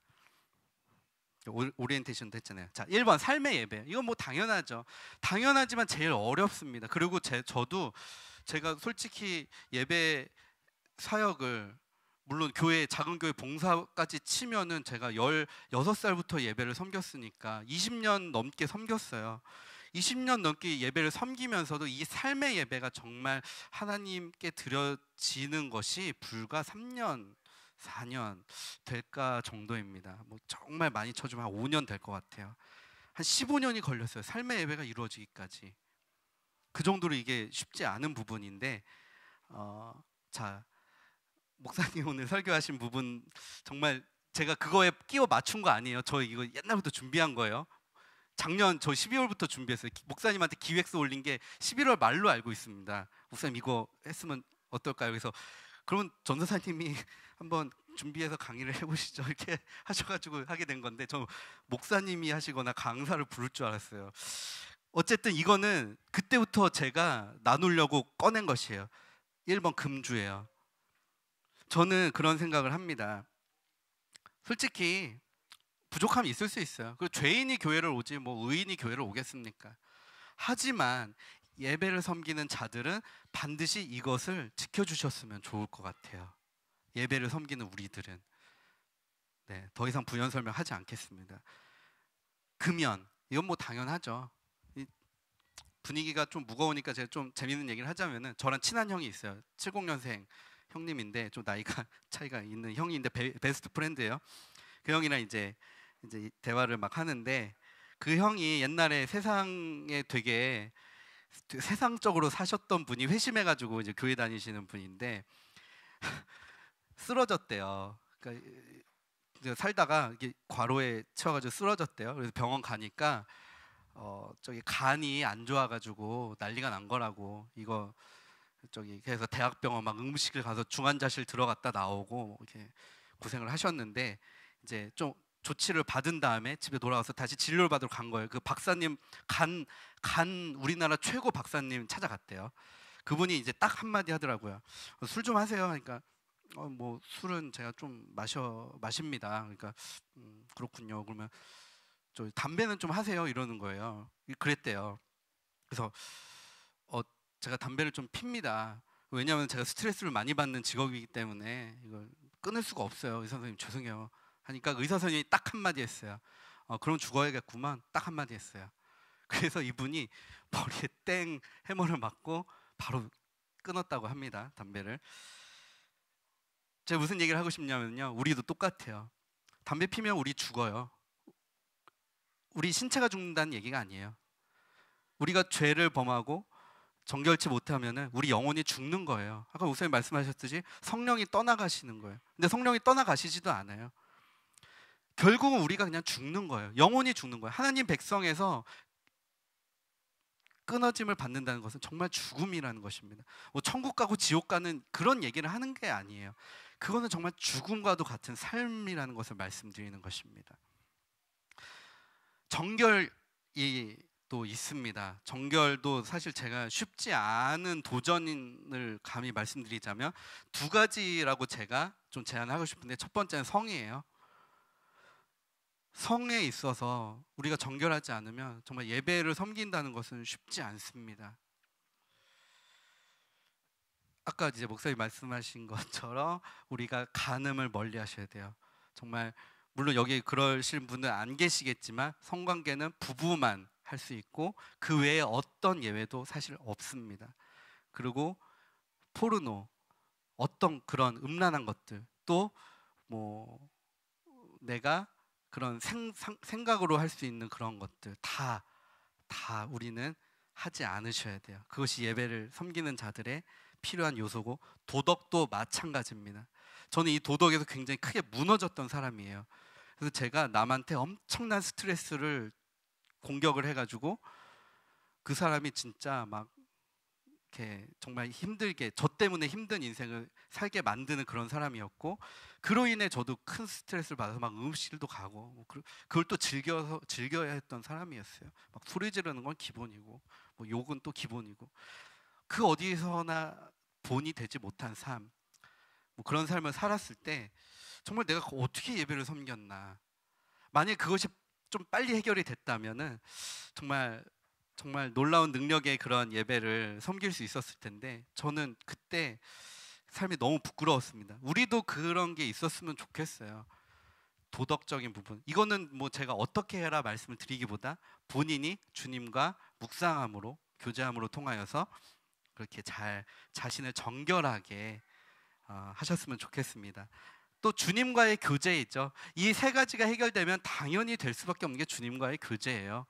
오리엔테이션도 했잖아요. 자, 1번 삶의 예배. 이건 뭐 당연하죠. 당연하지만 제일 어렵습니다. 그리고 저도 제가 솔직히 예배 사역을 물론 교회 작은 교회 봉사까지 치면은 제가 16살부터 예배를 섬겼으니까 20년 넘게 섬겼어요. 20년 넘게 예배를 섬기면서도 이 삶의 예배가 정말 하나님께 드려지는 것이 불과 3년 4년 될까 정도입니다. 뭐 정말 많이 쳐주면 한 5년 될 것 같아요. 한 15년이 걸렸어요. 삶의 예배가 이루어지기까지. 그 정도로 이게 쉽지 않은 부분인데 자, 목사님 오늘 설교하신 부분 정말 제가 그거에 끼워 맞춘 거 아니에요. 저 이거 옛날부터 준비한 거예요. 작년 저 12월부터 준비했어요. 목사님한테 기획서 올린 게 11월 말로 알고 있습니다. 목사님 이거 했으면 어떨까요? 그래서 그러면 전도사님이 한번 준비해서 강의를 해보시죠 이렇게 하셔가지고 하게 된 건데, 저 목사님이 하시거나 강사를 부를 줄 알았어요. 어쨌든 이거는 그때부터 제가 나누려고 꺼낸 것이에요. 1번 금주예요. 저는 그런 생각을 합니다. 솔직히 부족함이 있을 수 있어요. 그 죄인이 교회를 오지 뭐 의인이 교회를 오겠습니까? 하지만 예배를 섬기는 자들은 반드시 이것을 지켜주셨으면 좋을 것 같아요. 예배를 섬기는 우리들은. 네, 더 이상 부연 설명하지 않겠습니다. 금연, 이건 뭐 당연하죠. 분위기가 좀 무거우니까 제가 좀 재밌는 얘기를 하자면은, 저랑 친한 형이 있어요. 70년생 형님인데 좀 나이가 차이가 있는 형인데 베스트 프렌드예요. 그 형이랑 이제 대화를 막 하는데, 그 형이 옛날에 세상에 되게 세상적으로 사셨던 분이 회심해가지고 이제 교회 다니시는 분인데 쓰러졌대요. 그러니까 살다가 이게 과로에 치여가지고 쓰러졌대요. 그래서 병원 가니까 저기 간이 안 좋아가지고 난리가 난 거라고. 이거 저기 그래서 대학병원 막 응급실 가서 중환자실 들어갔다 나오고 이렇게 고생을 하셨는데, 이제 좀 조치를 받은 다음에 집에 돌아와서 다시 진료를 받으러 간 거예요. 그 박사님 간 우리나라 최고 박사님 찾아갔대요. 그분이 이제 딱 한마디 하더라고요. 술 좀 하세요. 그러니까 뭐 술은 제가 좀 마십니다. 그러니까 그렇군요. 그러면 저 담배는 좀 하세요 이러는 거예요. 그랬대요. 그래서 제가 담배를 좀 핍니다. 왜냐하면 제가 스트레스를 많이 받는 직업이기 때문에 이걸 끊을 수가 없어요. 의사 선생님 죄송해요 하니까 의사 선생님이 딱 한마디 했어요. 그럼 죽어야겠구만. 딱 한마디 했어요. 그래서 이분이 머리에 땡 해머를 맞고 바로 끊었다고 합니다. 담배를. 제가 무슨 얘기를 하고 싶냐면요, 우리도 똑같아요. 담배 피면 우리 죽어요. 우리 신체가 죽는다는 얘기가 아니에요. 우리가 죄를 범하고 정결치 못하면은 우리 영혼이 죽는 거예요. 아까 목사님 말씀하셨듯이 성령이 떠나가시는 거예요. 근데 성령이 떠나가시지도 않아요. 결국은 우리가 그냥 죽는 거예요. 영혼이 죽는 거예요. 하나님 백성에서 끊어짐을 받는다는 것은 정말 죽음이라는 것입니다. 뭐 천국 가고 지옥 가는 그런 얘기를 하는 게 아니에요. 그거는 정말 죽음과도 같은 삶이라는 것을 말씀드리는 것입니다. 정결이 또 있습니다. 정결도 사실 제가 쉽지 않은 도전을 감히 말씀드리자면 두 가지라고 제가 좀 제안하고 싶은데, 첫 번째는 성이에요. 성에 있어서 우리가 정결하지 않으면 정말 예배를 섬긴다는 것은 쉽지 않습니다. 아까 이제 목사님 말씀하신 것처럼 우리가 간음을 멀리 하셔야 돼요. 정말 물론 여기 그러실 분은 안 계시겠지만 성관계는 부부만 할 수 있고 그 외에 어떤 예외도 사실 없습니다. 그리고 포르노, 어떤 그런 음란한 것들, 또 뭐 내가 그런 생각으로 할 수 있는 그런 것들 다 우리는 하지 않으셔야 돼요. 그것이 예배를 섬기는 자들의 필요한 요소고, 도덕도 마찬가지입니다. 저는 이 도덕에서 굉장히 크게 무너졌던 사람이에요. 그래서 제가 남한테 엄청난 스트레스를 공격을 해가지고 그 사람이 진짜 막 이렇게 정말 힘들게, 저 때문에 힘든 인생을 살게 만드는 그런 사람이었고, 그로 인해 저도 큰 스트레스를 받아서 막 응급실도 가고 뭐 그걸 또 즐겨야 했던 사람이었어요. 막 소리 지르는 건 기본이고 뭐 욕은 또 기본이고, 그 어디서나 본이 되지 못한 삶, 뭐 그런 삶을 살았을 때 정말 내가 어떻게 예배를 섬겼나. 만약에 그것이 좀 빨리 해결이 됐다면은 정말 놀라운 능력의 그런 예배를 섬길 수 있었을 텐데, 저는 그때 삶이 너무 부끄러웠습니다. 우리도 그런 게 있었으면 좋겠어요. 도덕적인 부분, 이거는 뭐 제가 어떻게 해라 말씀을 드리기보다 본인이 주님과 묵상함으로, 교제함으로 통하여서 그렇게 잘 자신을 정결하게 하셨으면 좋겠습니다. 또 주님과의 교제이죠. 이 세 가지가 해결되면 당연히 될 수밖에 없는 게 주님과의 교제예요.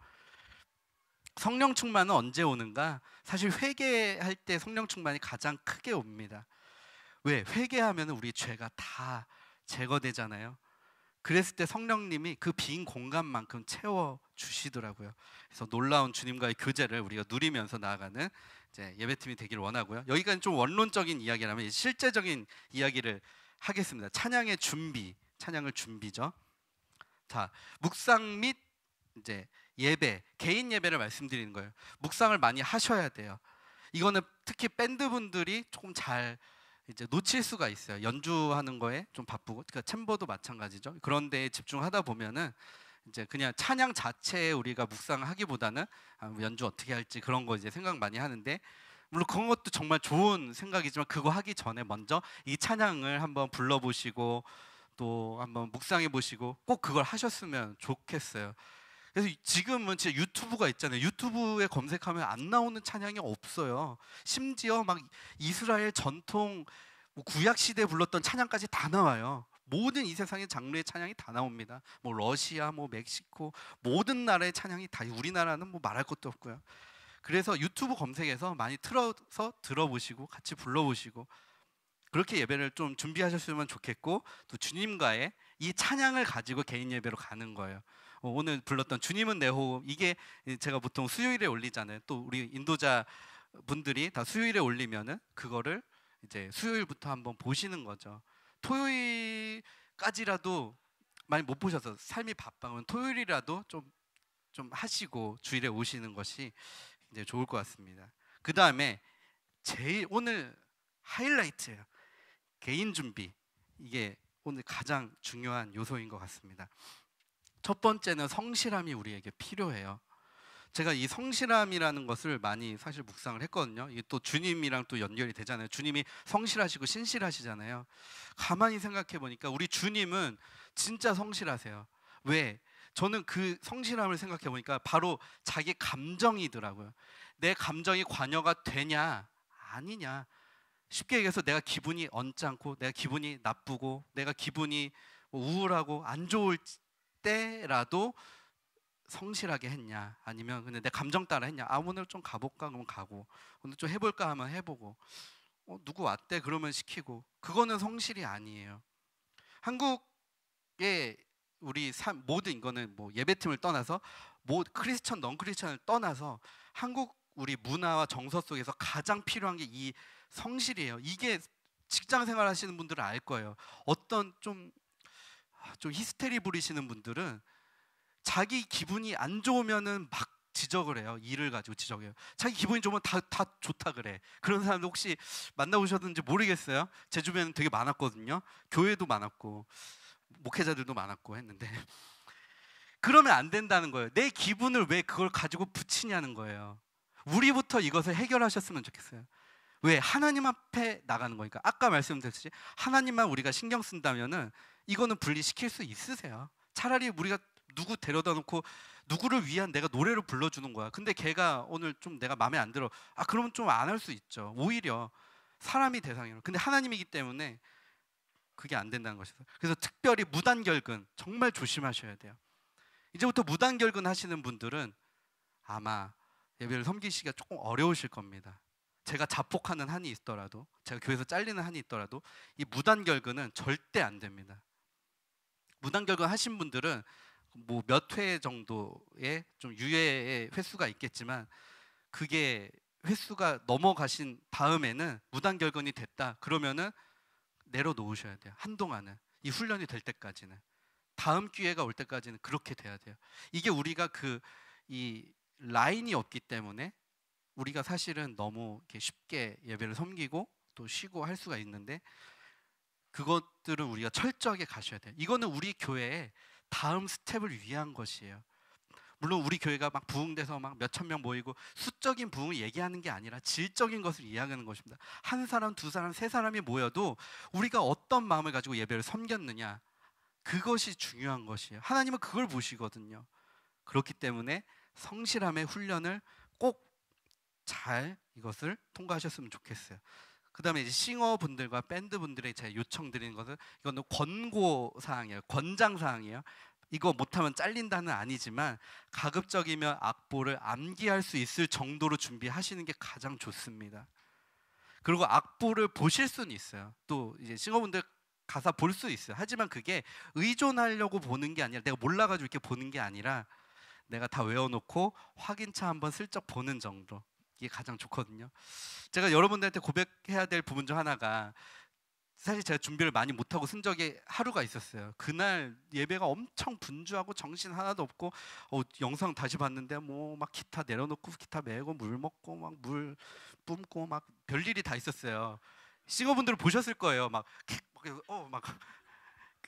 성령 충만은 언제 오는가? 사실 회개할 때 성령 충만이 가장 크게 옵니다. 왜? 회개하면 우리 죄가 다 제거되잖아요. 그랬을 때 성령님이 그 빈 공간만큼 채워 주시더라고요. 그래서 놀라운 주님과의 교제를 우리가 누리면서 나아가는 이제 예배팀이 되기를 원하고요. 여기까지 좀 원론적인 이야기라면 실제적인 이야기를 하겠습니다. 찬양의 준비, 찬양을 준비죠. 자, 묵상 및 이제 예배, 개인 예배를 말씀드리는 거예요. 묵상을 많이 하셔야 돼요. 이거는 특히 밴드분들이 조금 잘 이제 놓칠 수가 있어요. 연주하는 거에 좀 바쁘고, 그러니까 챔버도 마찬가지죠. 그런 데에 집중하다 보면은 이제 그냥 찬양 자체에 우리가 묵상하기보다는 연주 어떻게 할지 그런 거 이제 생각 많이 하는데, 물론 그런 것도 정말 좋은 생각이지만 그거 하기 전에 먼저 이 찬양을 한번 불러보시고 또 한번 묵상해 보시고 꼭 그걸 하셨으면 좋겠어요. 그래서 지금은 진짜 유튜브가 있잖아요. 유튜브에 검색하면 안 나오는 찬양이 없어요. 심지어 막 이스라엘 전통 구약 시대에 불렀던 찬양까지 다 나와요. 모든 이 세상의 장르의 찬양이 다 나옵니다. 뭐 러시아, 뭐 멕시코, 모든 나라의 찬양이 다, 우리나라는 뭐 말할 것도 없고요. 그래서 유튜브 검색해서 많이 틀어서 들어보시고 같이 불러보시고 그렇게 예배를 좀 준비하셨으면 좋겠고, 또 주님과의 이 찬양을 가지고 개인 예배로 가는 거예요. 오늘 불렀던 주님은 내 호흡, 이게 제가 보통 수요일에 올리잖아요. 또 우리 인도자 분들이 다 수요일에 올리면은 그거를 이제 수요일부터 한번 보시는 거죠. 토요일까지라도 많이 못 보셔서 삶이 바빠면 토요일이라도 좀 하시고 주일에 오시는 것이 이제 좋을 것 같습니다. 그 다음에 제일 오늘 하이라이트예요. 개인 준비, 이게 오늘 가장 중요한 요소인 것 같습니다. 첫 번째는 성실함이 우리에게 필요해요. 제가 이 성실함이라는 것을 많이 사실 묵상을 했거든요. 이게 또 주님이랑 또 연결이 되잖아요. 주님이 성실하시고 신실하시잖아요. 가만히 생각해 보니까 우리 주님은 진짜 성실하세요. 왜? 저는 그 성실함을 생각해 보니까 바로 자기 감정이더라고요. 내 감정이 관여가 되냐 아니냐. 쉽게 얘기해서 내가 기분이 언짢고 내가 기분이 나쁘고 내가 기분이 우울하고 안 좋을 때라도 성실하게 했냐, 아니면 근데 내 감정 따라 했냐. 아, 오늘 좀 가볼까 그러면 가고, 오늘 좀 해볼까 하면 해보고, 누구 왔대 그러면 시키고, 그거는 성실이 아니에요. 한국의 우리 모든 이거는 뭐 예배팀을 떠나서 크리스천 넌 크리스천을 떠나서 한국 우리 문화와 정서 속에서 가장 필요한 게 이 성실이에요. 이게 직장 생활 하시는 분들은 알 거예요. 어떤 좀 히스테리 부리시는 분들은 자기 기분이 안 좋으면은 막 지적을 해요. 일을 가지고 지적해요. 자기 기분이 좋으면 다 좋다 그래. 그런 사람들 혹시 만나보셨는지 모르겠어요. 제 주변에는 되게 많았거든요. 교회도 많았고 목회자들도 많았고 했는데 그러면 안 된다는 거예요. 내 기분을 왜 그걸 가지고 붙이냐는 거예요. 우리부터 이것을 해결하셨으면 좋겠어요. 왜? 하나님 앞에 나가는 거니까. 아까 말씀드렸듯이 하나님만 우리가 신경 쓴다면은 이거는 분리시킬 수 있으세요. 차라리 우리가 누구 데려다 놓고 누구를 위한 내가 노래를 불러주는 거야. 근데 걔가 오늘 좀 내가 마음에 안 들어. 아, 그러면 좀 안 할 수 있죠. 오히려 사람이 대상이에요. 근데 하나님이기 때문에 그게 안 된다는 것이죠. 그래서 특별히 무단결근 정말 조심하셔야 돼요. 이제부터 무단결근 하시는 분들은 아마 예배를 섬기시기가 조금 어려우실 겁니다. 제가 자폭하는 한이 있더라도, 제가 교회에서 잘리는 한이 있더라도 이 무단결근은 절대 안 됩니다. 무단결근 하신 분들은 뭐 몇 회 정도의 좀 유예의 횟수가 있겠지만 그게 횟수가 넘어가신 다음에는 무단결근이 됐다 그러면은 내려놓으셔야 돼요. 한동안은 이 훈련이 될 때까지는, 다음 기회가 올 때까지는 그렇게 돼야 돼요. 이게 우리가 이 라인이 없기 때문에 우리가 사실은 너무 이렇게 쉽게 예배를 섬기고 또 쉬고 할 수가 있는데, 그것들은 우리가 철저하게 가셔야 돼요. 이거는 우리 교회의 다음 스텝을 위한 것이에요. 물론 우리 교회가 막 부흥돼서 막 몇천 명 모이고 수적인 부흥을 얘기하는 게 아니라 질적인 것을 이야기하는 것입니다. 한 사람, 두 사람, 세 사람이 모여도 우리가 어떤 마음을 가지고 예배를 섬겼느냐, 그것이 중요한 것이에요. 하나님은 그걸 보시거든요. 그렇기 때문에 성실함의 훈련을 꼭 잘 이것을 통과하셨으면 좋겠어요. 그 다음에 이제 싱어분들과 밴드분들에게 제가 요청드리는 것은, 이거는 권고사항이에요. 권장사항이에요. 이거 못하면 잘린다는 아니지만 가급적이면 악보를 암기할 수 있을 정도로 준비하시는 게 가장 좋습니다. 그리고 악보를 보실 수는 있어요. 또 이제 싱어분들 가사 볼 수 있어요. 하지만 그게 의존하려고 보는 게 아니라, 내가 몰라가지고 이렇게 보는 게 아니라 내가 다 외워놓고 확인차 한번 슬쩍 보는 정도, 이게 가장 좋거든요. 제가 여러분들한테 고백해야 될 부분 중 하나가, 사실 제가 준비를 많이 못하고 쓴 적이 하루가 있었어요. 그날 예배가 엄청 분주하고 정신 하나도 없고, 영상 다시 봤는데 뭐 막 기타 내려놓고 기타 메고 물 먹고 막 물 뿜고 막 별일이 다 있었어요. 싱어분들은 보셨을 거예요. 막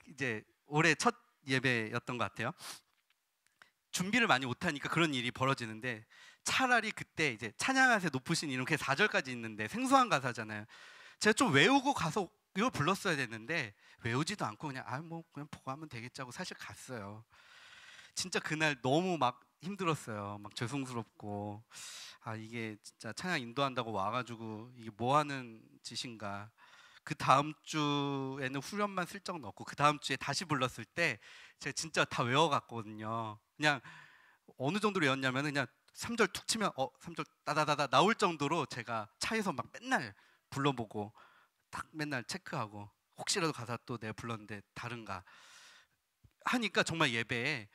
이제 올해 첫 예배였던 것 같아요. 준비를 많이 못하니까 그런 일이 벌어지는데, 차라리 그때 이제 찬양하세 높으신 이름, 그게 4절까지 있는데 생소한 가사잖아요. 제가 좀 외우고 가서 이걸 불렀어야 됐는데 외우지도 않고 그냥 그냥 보고 하면 되겠지 하고 사실 갔어요. 진짜 그날 너무 막 힘들었어요. 막 죄송스럽고, 이게 진짜 찬양 인도한다고 와가지고 이게 뭐 하는 짓인가. 그 다음 주에는 후렴만 슬쩍 넣고 그 다음 주에 다시 불렀을 때 제가 진짜 다 외워갔거든요. 그냥 어느 정도로 외웠냐면 그냥 3절 툭 치면 3절 따다다다 나올 정도로 제가 차에서 막 맨날 불러보고 딱 맨날 체크하고, 혹시라도 가사 또 내가 불렀는데 다른가 하니까 정말 예배에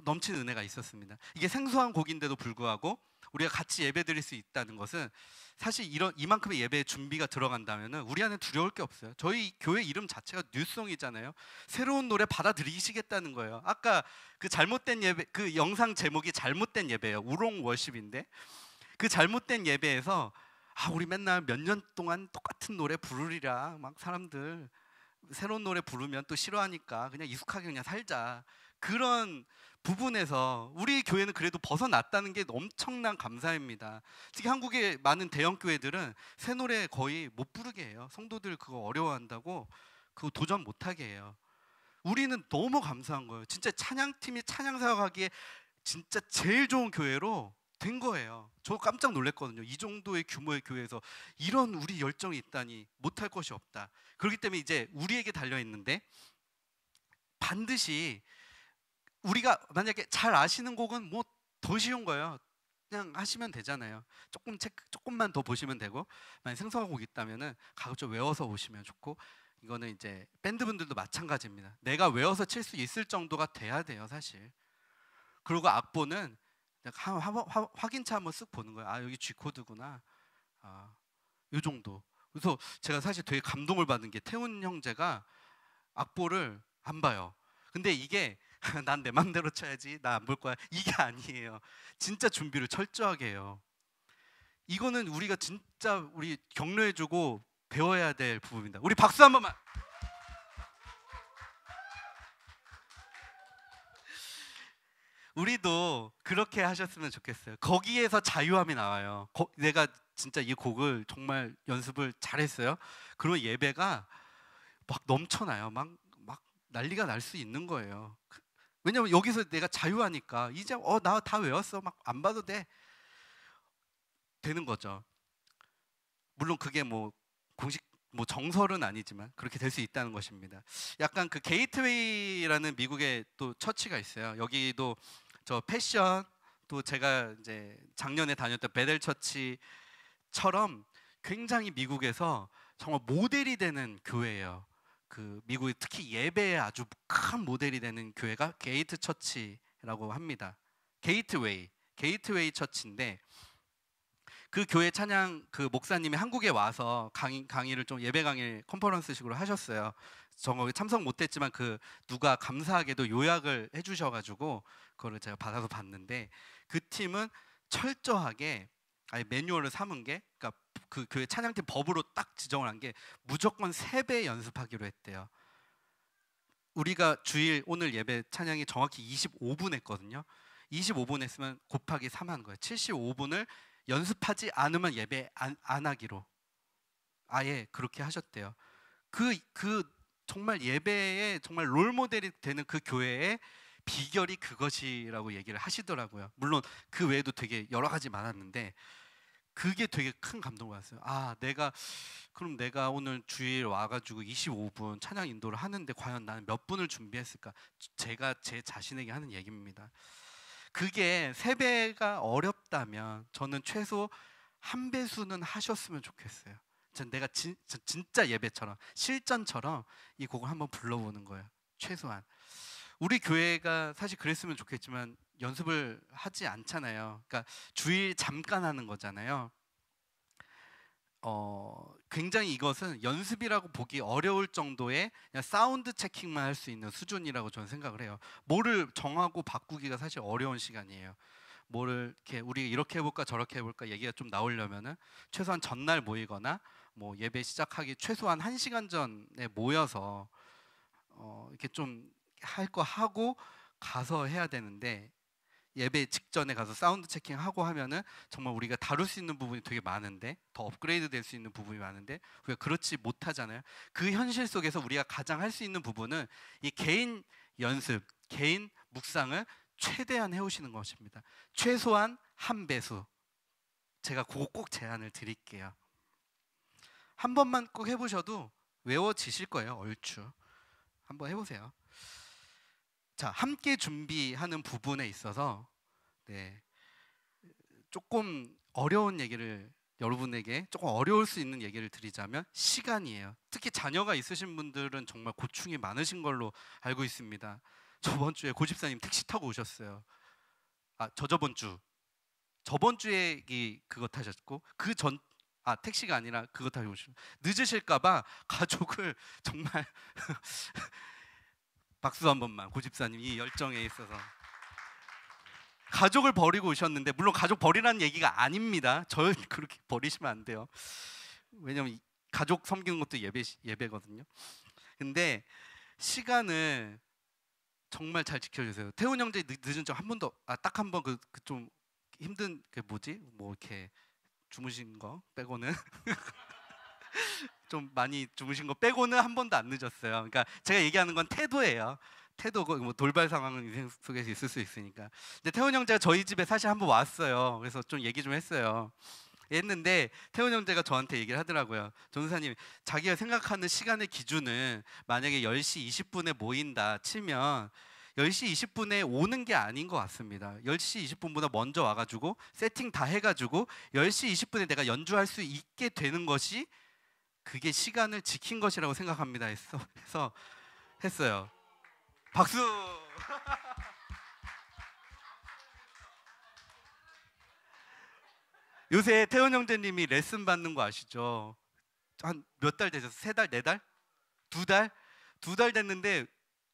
넘치는 은혜가 있었습니다. 이게 생소한 곡인데도 불구하고 우리가 같이 예배 드릴 수 있다는 것은, 사실 이만큼의 예배의 준비가 들어간다면 우리 안에 두려울 게 없어요. 저희 교회 이름 자체가 뉴송이잖아요. 새로운 노래 받아들이시겠다는 거예요. 아까 그 잘못된 예배, 그 영상 제목이 잘못된 예배예요. 우롱 워십인데, 그 잘못된 예배에서 우리 맨날 몇 년 동안 똑같은 노래 부르리라 막 사람들 새로운 노래 부르면 또 싫어하니까 그냥 익숙하게 그냥 살자. 그런 부분에서 우리 교회는 그래도 벗어났다는 게 엄청난 감사입니다. 특히 한국의 많은 대형 교회들은 새 노래 거의 못 부르게 해요. 성도들 그거 어려워한다고 그거 도전 못하게 해요. 우리는 너무 감사한 거예요. 진짜 찬양팀이 찬양사역하기에 진짜 제일 좋은 교회로 된 거예요. 저 깜짝 놀랐거든요. 이 정도의 규모의 교회에서 이런 우리 열정이 있다니 못할 것이 없다. 그렇기 때문에 이제 우리에게 달려 있는데, 반드시 우리가 만약에 잘 아시는 곡은 뭐 더 쉬운 거예요. 그냥 하시면 되잖아요. 조금만 더 보시면 되고, 만약 생소한 곡 있다면은 가급적 외워서 오시면 좋고, 이거는 이제 밴드분들도 마찬가지입니다. 내가 외워서 칠 수 있을 정도가 돼야 돼요, 사실. 그리고 악보는 확인차 한번 쓱 보는 거예요. 여기 G 코드구나. 요 정도. 그래서 제가 사실 되게 감동을 받은 게, 태훈 형제가 악보를 안 봐요. 근데 이게 난 내 맘대로 쳐야지, 나 안 볼 거야, 이게 아니에요. 진짜 준비를 철저하게 해요. 이거는 우리가 진짜 우리 격려해주고 배워야 될 부분입니다. 우리 박수 한 번만. 우리도 그렇게 하셨으면 좋겠어요. 거기에서 자유함이 나와요. 내가 진짜 이 곡을 정말 연습을 잘했어요. 그리고 예배가 막 넘쳐나요. 막 난리가 날 수 있는 거예요. 왜냐면 여기서 내가 자유하니까 이제 나 다 외웠어, 막 안 봐도 되는 거죠. 물론 그게 뭐 공식 정설은 아니지만 그렇게 될 수 있다는 것입니다. 약간 그 게이트웨이라는 미국의 또 처치가 있어요. 여기도 저 패션, 또 제가 이제 작년에 다녔던 베델 처치처럼 굉장히 미국에서 정말 모델이 되는 교회예요. 그 미국의 특히 예배에 아주 큰 모델이 되는 교회가 게이트 처치라고 합니다. 게이트웨이 처치인데, 그 교회 찬양 그 목사님이 한국에 와서 강의를 좀 예배 강의 컨퍼런스식으로 하셨어요. 저 참석 못했지만 그 누가 감사하게도 요약을 해주셔가지고 그거를 제가 받아서 봤는데, 그 팀은 철저하게 아예 매뉴얼을 삼은 게, 그러니까 그 교회 찬양팀 법으로 딱 지정을 한 게 무조건 3배 연습하기로 했대요. 우리가 주일 오늘 예배 찬양이 정확히 25분 했거든요. 25분 했으면 곱하기 3 하는 거예요. 75분을 연습하지 않으면 예배 안 하기로 아예 그렇게 하셨대요. 그 정말 예배에 정말 롤 모델이 되는 그 교회의 비결이 그것이라고 얘기를 하시더라고요. 물론 그 외에도 되게 여러 가지 많았는데 그게 되게 큰 감동을 받았어요. 그럼 내가 오늘 주일 와가지고 25분 찬양 인도를 하는데 과연 나는 몇 분을 준비했을까? 제가 제 자신에게 하는 얘기입니다. 그게 3배가 어렵다면 저는 최소 1배수는 하셨으면 좋겠어요. 내가 진짜 예배처럼 실전처럼 이 곡을 한번 불러보는 거예요. 최소한. 우리 교회가 사실 그랬으면 좋겠지만 연습을 하지 않잖아요. 그러니까 주일 잠깐 하는 거잖아요. 굉장히 이것은 연습이라고 보기 어려울 정도의 그냥 사운드 체킹만 할 수 있는 수준이라고 저는 생각을 해요. 뭐를 정하고 바꾸기가 사실 어려운 시간이에요. 뭐를 우리 이렇게 해볼까 저렇게 해볼까 얘기가 좀 나오려면은 최소한 전날 모이거나 뭐 예배 시작하기 최소한 1시간 전에 모여서 이렇게 좀 할 거 하고 가서 해야 되는데, 예배 직전에 가서 사운드 체킹하고 하면은 정말 우리가 다룰 수 있는 부분이 되게 많은데, 더 업그레이드 될 수 있는 부분이 많은데 우리가 그렇지 못하잖아요. 그 현실 속에서 우리가 가장 할 수 있는 부분은 이 개인 연습, 개인 묵상을 최대한 해오시는 것입니다. 최소한 1배수. 제가 그거 꼭 제안을 드릴게요. 한 번만 꼭 해보셔도 외워지실 거예요. 얼추 한번 해보세요. 자, 함께 준비하는 부분에 있어서 조금 어려운 얘기를, 여러분에게 조금 어려울 수 있는 얘기를 드리자면 시간이에요. 특히 자녀가 있으신 분들은 정말 고충이 많으신 걸로 알고 있습니다. 저번 주에 고집사님 택시 타고 오셨어요. 저번 주에 그거 타셨고, 택시가 아니라 그거 타고 오셨어요. 늦으실까봐 가족을 정말 박수 한 번만. 고집사님 이 열정에 있어서 가족을 버리고 오셨는데, 물론 가족 버리라는 얘기가 아닙니다. 절 그렇게 버리시면 안 돼요. 왜냐면 가족 섬기는 것도 예배거든요. 근데 시간을 정말 잘 지켜주세요. 태훈 형제 늦은 적 한 번도, 딱 한 번 그 좀 힘든 그 뭐지? 뭐 이렇게 주무신 거 빼고는 좀 많이 주무신 거 빼고는 한 번도 안 늦었어요. 그러니까 제가 얘기하는 건 태도예요. 태도고, 뭐 돌발 상황은 인생 속에서 있을 수 있으니까. 근데 태훈 형제가 저희 집에 사실 한 번 왔어요. 그래서 좀 얘기 좀 했어요. 했는데 태훈 형제가 저한테 얘기를 하더라고요. 전도사님, 자기가 생각하는 시간의 기준은 만약에 10시 20분에 모인다 치면 10시 20분에 오는 게 아닌 것 같습니다. 10시 20분보다 먼저 와가지고 세팅 다 해가지고 10시 20분에 내가 연주할 수 있게 되는 것이, 그게 시간을 지킨 것이라고 생각합니다. 해서 했어요. 박수. 요새 태훈 형제님이 레슨 받는 거 아시죠? 한 몇 달 되셨어요? 3달, 4달? 2달? 2달 됐는데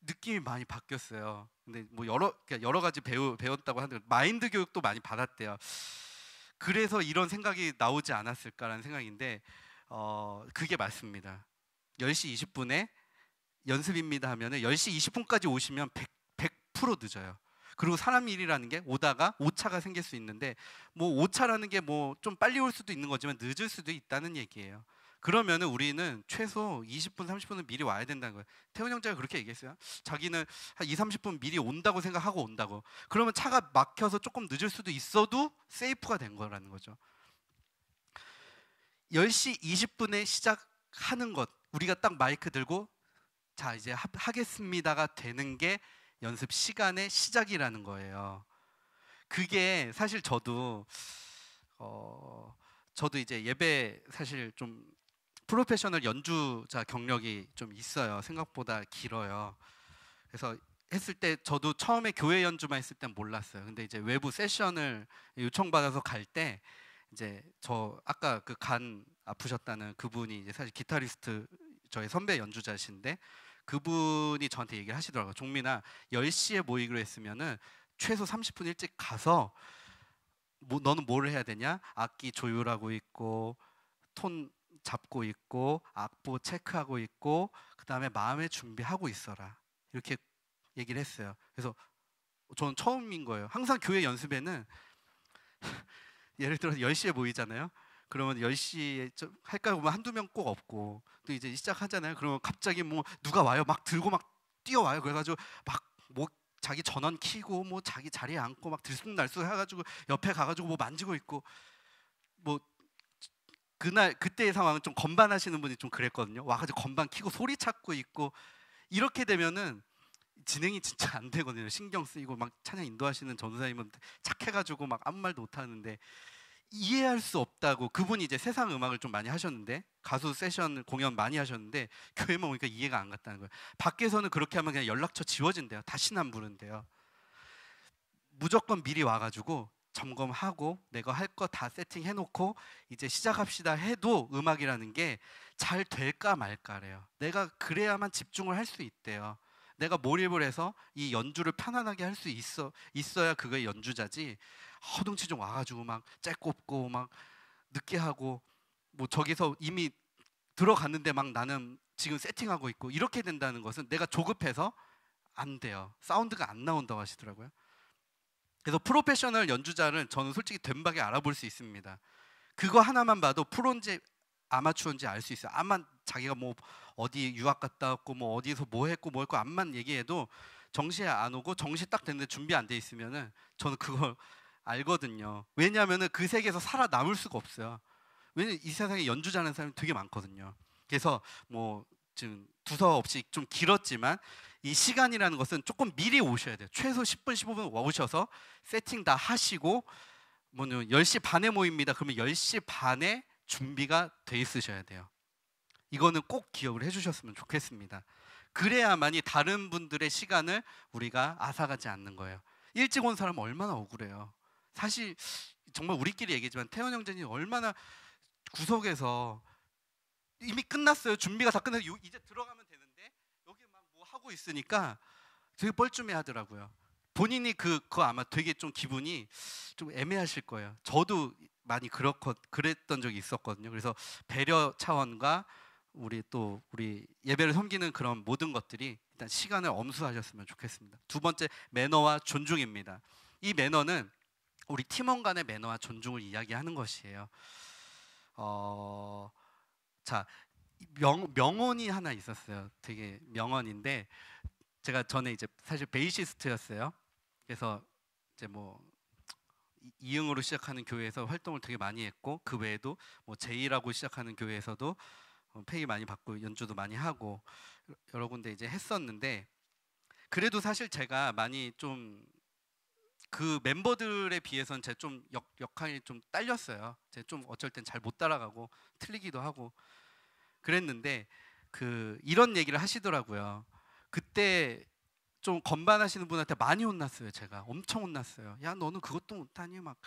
느낌이 많이 바뀌었어요. 근데 뭐 여러 가지 배웠다고 하는데 마인드 교육도 많이 받았대요. 그래서 이런 생각이 나오지 않았을까라는 생각인데, 그게 맞습니다. 10시 20분에 연습입니다 하면은 10시 20분까지 오시면 100% 늦어요. 그리고 사람 일이라는 게 오다가 오차가 생길 수 있는데, 뭐 오차라는 게 뭐 좀 빨리 올 수도 있는 거지만 늦을 수도 있다는 얘기예요. 그러면은 우리는 최소 20분, 30분은 미리 와야 된다는 거예요. 태훈 형제가 그렇게 얘기했어요. 자기는 한 2, 30분 미리 온다고 생각하고 온다고. 그러면 차가 막혀서 조금 늦을 수도 있어도 세이프가 된 거라는 거죠. 10시 20분에 시작하는 것, 우리가 딱 마이크 들고 자 이제 하겠습니다가 되는 게 연습 시간의 시작이라는 거예요. 그게 사실 저도 이제 예배 사실 좀 프로페셔널 연주자 경력이 좀 있어요. 생각보다 길어요. 그래서 했을 때 저도 처음에 교회 연주만 했을 땐 몰랐어요. 근데 이제 외부 세션을 요청받아서 갈 때, 이제 저 아까 그 간 아프셨다는 그분이 이제 사실 기타리스트, 저의 선배 연주자신데, 그분이 저한테 얘기를 하시더라고요. 종민아, 10시에 모이기로 했으면은 최소 30분 일찍 가서, 너는 뭘 해야 되냐? 악기 조율하고 있고, 톤 잡고 있고, 악보 체크하고 있고, 그 다음에 마음의 준비하고 있어라. 이렇게 얘기를 했어요. 그래서 저는 처음인 거예요. 항상 교회 연습에는 예를 들어서 10시에 모이잖아요. 그러면 10시에 할까 보면 한두 명 꼭 없고, 또 이제 시작하잖아요. 그러면 갑자기 뭐 누가 와요. 막 들고 막 뛰어와요. 그래가지고 막 뭐 자기 전원 키고 뭐 자기 자리에 앉고 막 들쑥날쑥 해가지고 옆에 가가지고 뭐 만지고 있고, 뭐 그때의 상황은 좀 건반 하시는 분이 좀 그랬거든요. 와가지고 건반 키고 소리 찾고 있고, 이렇게 되면은 진행이 진짜 안 되거든요. 신경 쓰이고 막 찬양 인도하시는 전도사님은 착해가지고 막 아무 말도 못 하는데, 이해할 수 없다고. 그분이 이제 세상 음악을 좀 많이 하셨는데, 가수 세션 공연 많이 하셨는데 교회만 오니까 이해가 안 갔다는 거예요. 밖에서는 그렇게 하면 그냥 연락처 지워진대요. 다시는 안 부른대요. 무조건 미리 와가지고 점검하고 내가 할 거 다 세팅해놓고 이제 시작합시다 해도 음악이라는 게 잘 될까 말까래요. 내가 그래야만 집중을 할 수 있대요. 내가 몰입을 해서 이 연주를 편안하게 할 수 있어야 그거의 연주자지, 허둥치둥 와가지고 막 째꼽고 막 늦게 하고, 뭐 저기서 이미 들어갔는데 막 나는 지금 세팅하고 있고, 이렇게 된다는 것은 내가 조급해서 안 돼요. 사운드가 안 나온다고 하시더라고요. 그래서 프로페셔널 연주자를 저는 솔직히 된박에 알아볼 수 있습니다. 그거 하나만 봐도 프로인지 아마추어인지 알 수 있어요. 암만 자기가 뭐 어디 유학 갔다 왔고 뭐 어디서 뭐 했고 암만 얘기해도 정시에 안 오고 정시 딱 됐는데 준비 안 돼 있으면은 저는 그걸 알거든요. 왜냐하면은 그 세계에서 살아남을 수가 없어요. 왜냐면 이 세상에 연주 잘하는 사람이 되게 많거든요. 그래서 뭐 지금 두서 없이 좀 길었지만, 이 시간이라는 것은 조금 미리 오셔야 돼요. 최소 10분, 15분 오셔서 세팅 다 하시고, 뭐 10시 반에 모입니다. 그러면 10시 반에 준비가 돼 있으셔야 돼요. 이거는 꼭 기억을 해주셨으면 좋겠습니다. 그래야만이 다른 분들의 시간을 우리가 앗아가지 않는 거예요. 일찍 온 사람은 얼마나 억울해요. 사실 정말 우리끼리 얘기지만 태원 형제님 얼마나 구석에서 이미 끝났어요. 준비가 다 끝나서 이제 들어가면 되는데 여기 막 뭐 하고 있으니까 되게 뻘쭘해 하더라고요. 본인이 그거 아마 되게 좀 기분이 좀 애매하실 거예요. 저도 많이 그랬던 적이 있었거든요. 그래서 배려 차원과 우리 예배를 섬기는 그런 모든 것들이 일단 시간을 엄수하셨으면 좋겠습니다. 두 번째, 매너와 존중입니다. 이 매너는 우리 팀원 간의 매너와 존중을 이야기하는 것이에요. 자, 명언이 하나 있었어요. 되게 명언인데 제가 전에 이제 사실 베이시스트였어요. 그래서 이제 뭐 이응으로 시작하는 교회에서 활동을 되게 많이 했고, 그 외에도 뭐 제이라고 시작하는 교회에서도 페이 많이 받고 연주도 많이 하고 여러 군데 이제 했었는데, 그래도 사실 제가 많이 좀 그 멤버들에 비해서는 제 좀 역할이 좀 딸렸어요. 제 좀 어쩔 땐 잘 못 따라가고 틀리기도 하고 그랬는데, 이런 얘기를 하시더라고요. 그때 좀 건반하시는 분한테 많이 혼났어요. 제가 엄청 혼났어요. 야, 너는 그것도 못하니? 막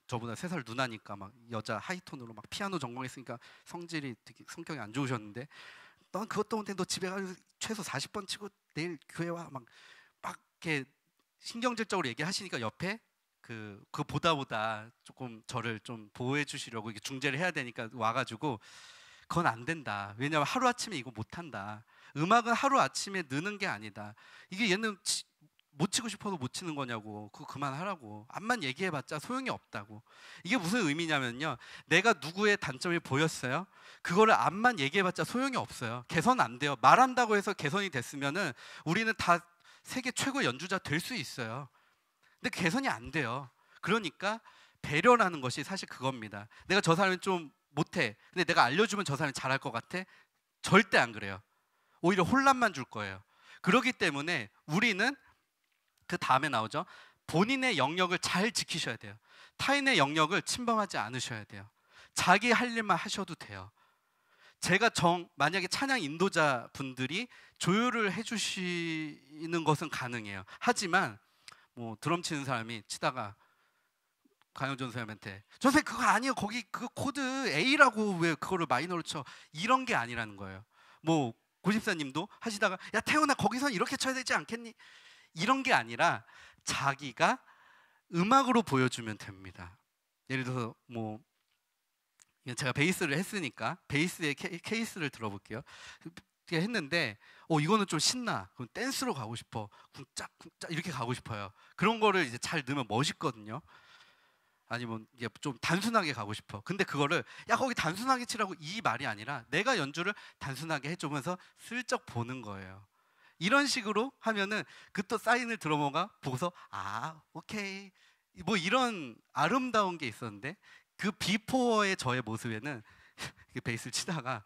저보다 3살 누나니까 막 여자 하이톤으로 막 피아노 전공했으니까 성질이 되게 성격이 안 좋으셨는데, 넌 그것도 못해. 너 집에 가서 최소 40번 치고 내일 교회 와. 막 이렇게 신경질적으로 얘기하시니까 옆에 그보다 조금 저를 좀 보호해 주시려고 이게 중재를 해야 되니까 와가지고, 그건 안 된다. 왜냐면 하루 아침에 이거 못 한다. 음악은 하루 아침에 느는 게 아니다. 이게 얘는 못 치고 싶어도 못 치는 거냐고. 그거 그만하라고. 암만 얘기해봤자 소용이 없다고. 이게 무슨 의미냐면요, 내가 누구의 단점이 보였어요? 그거를 암만 얘기해봤자 소용이 없어요. 개선 안 돼요. 말한다고 해서 개선이 됐으면은 우리는 다 세계 최고 연주자 될 수 있어요. 근데 개선이 안 돼요. 그러니까 배려라는 것이 사실 그겁니다. 내가 저 사람이 좀 못해. 근데 내가 알려주면 저 사람이 잘할 것 같아? 절대 안 그래요. 오히려 혼란만 줄 거예요. 그렇기 때문에 우리는 그 다음에 나오죠. 본인의 영역을 잘 지키셔야 돼요. 타인의 영역을 침범하지 않으셔야 돼요. 자기 할 일만 하셔도 돼요. 제가 만약에 찬양 인도자 분들이 조율을 해주시는 것은 가능해요. 하지만 뭐 드럼 치는 사람이 치다가 강영준 선생님한테, 선생님 그거 아니에요. 거기 그 코드 A라고 왜 그거를 마이너로 쳐? 이런 게 아니라는 거예요. 뭐 고집사님도 하시다가, 야 태훈아 거기선 이렇게 쳐야 되지 않겠니? 이런 게 아니라 자기가 음악으로 보여주면 됩니다. 예를 들어서 뭐 제가 베이스를 했으니까 베이스의 케이스를 들어볼게요. 했는데 이거는 좀 신나. 그럼 댄스로 가고 싶어. 쿵짝 이렇게 가고 싶어요. 그런 거를 이제 잘 넣으면 멋있거든요. 아니면 이게 좀 단순하게 가고 싶어. 근데 그거를 야 거기 단순하게 치라고, 이 말이 아니라 내가 연주를 단순하게 해주면서 슬쩍 보는 거예요. 이런 식으로 하면은 그 또 사인을 들어보가 보고서 오케이 뭐 이런 아름다운 게 있었는데, 그 비포의 저의 모습에는 베이스를 치다가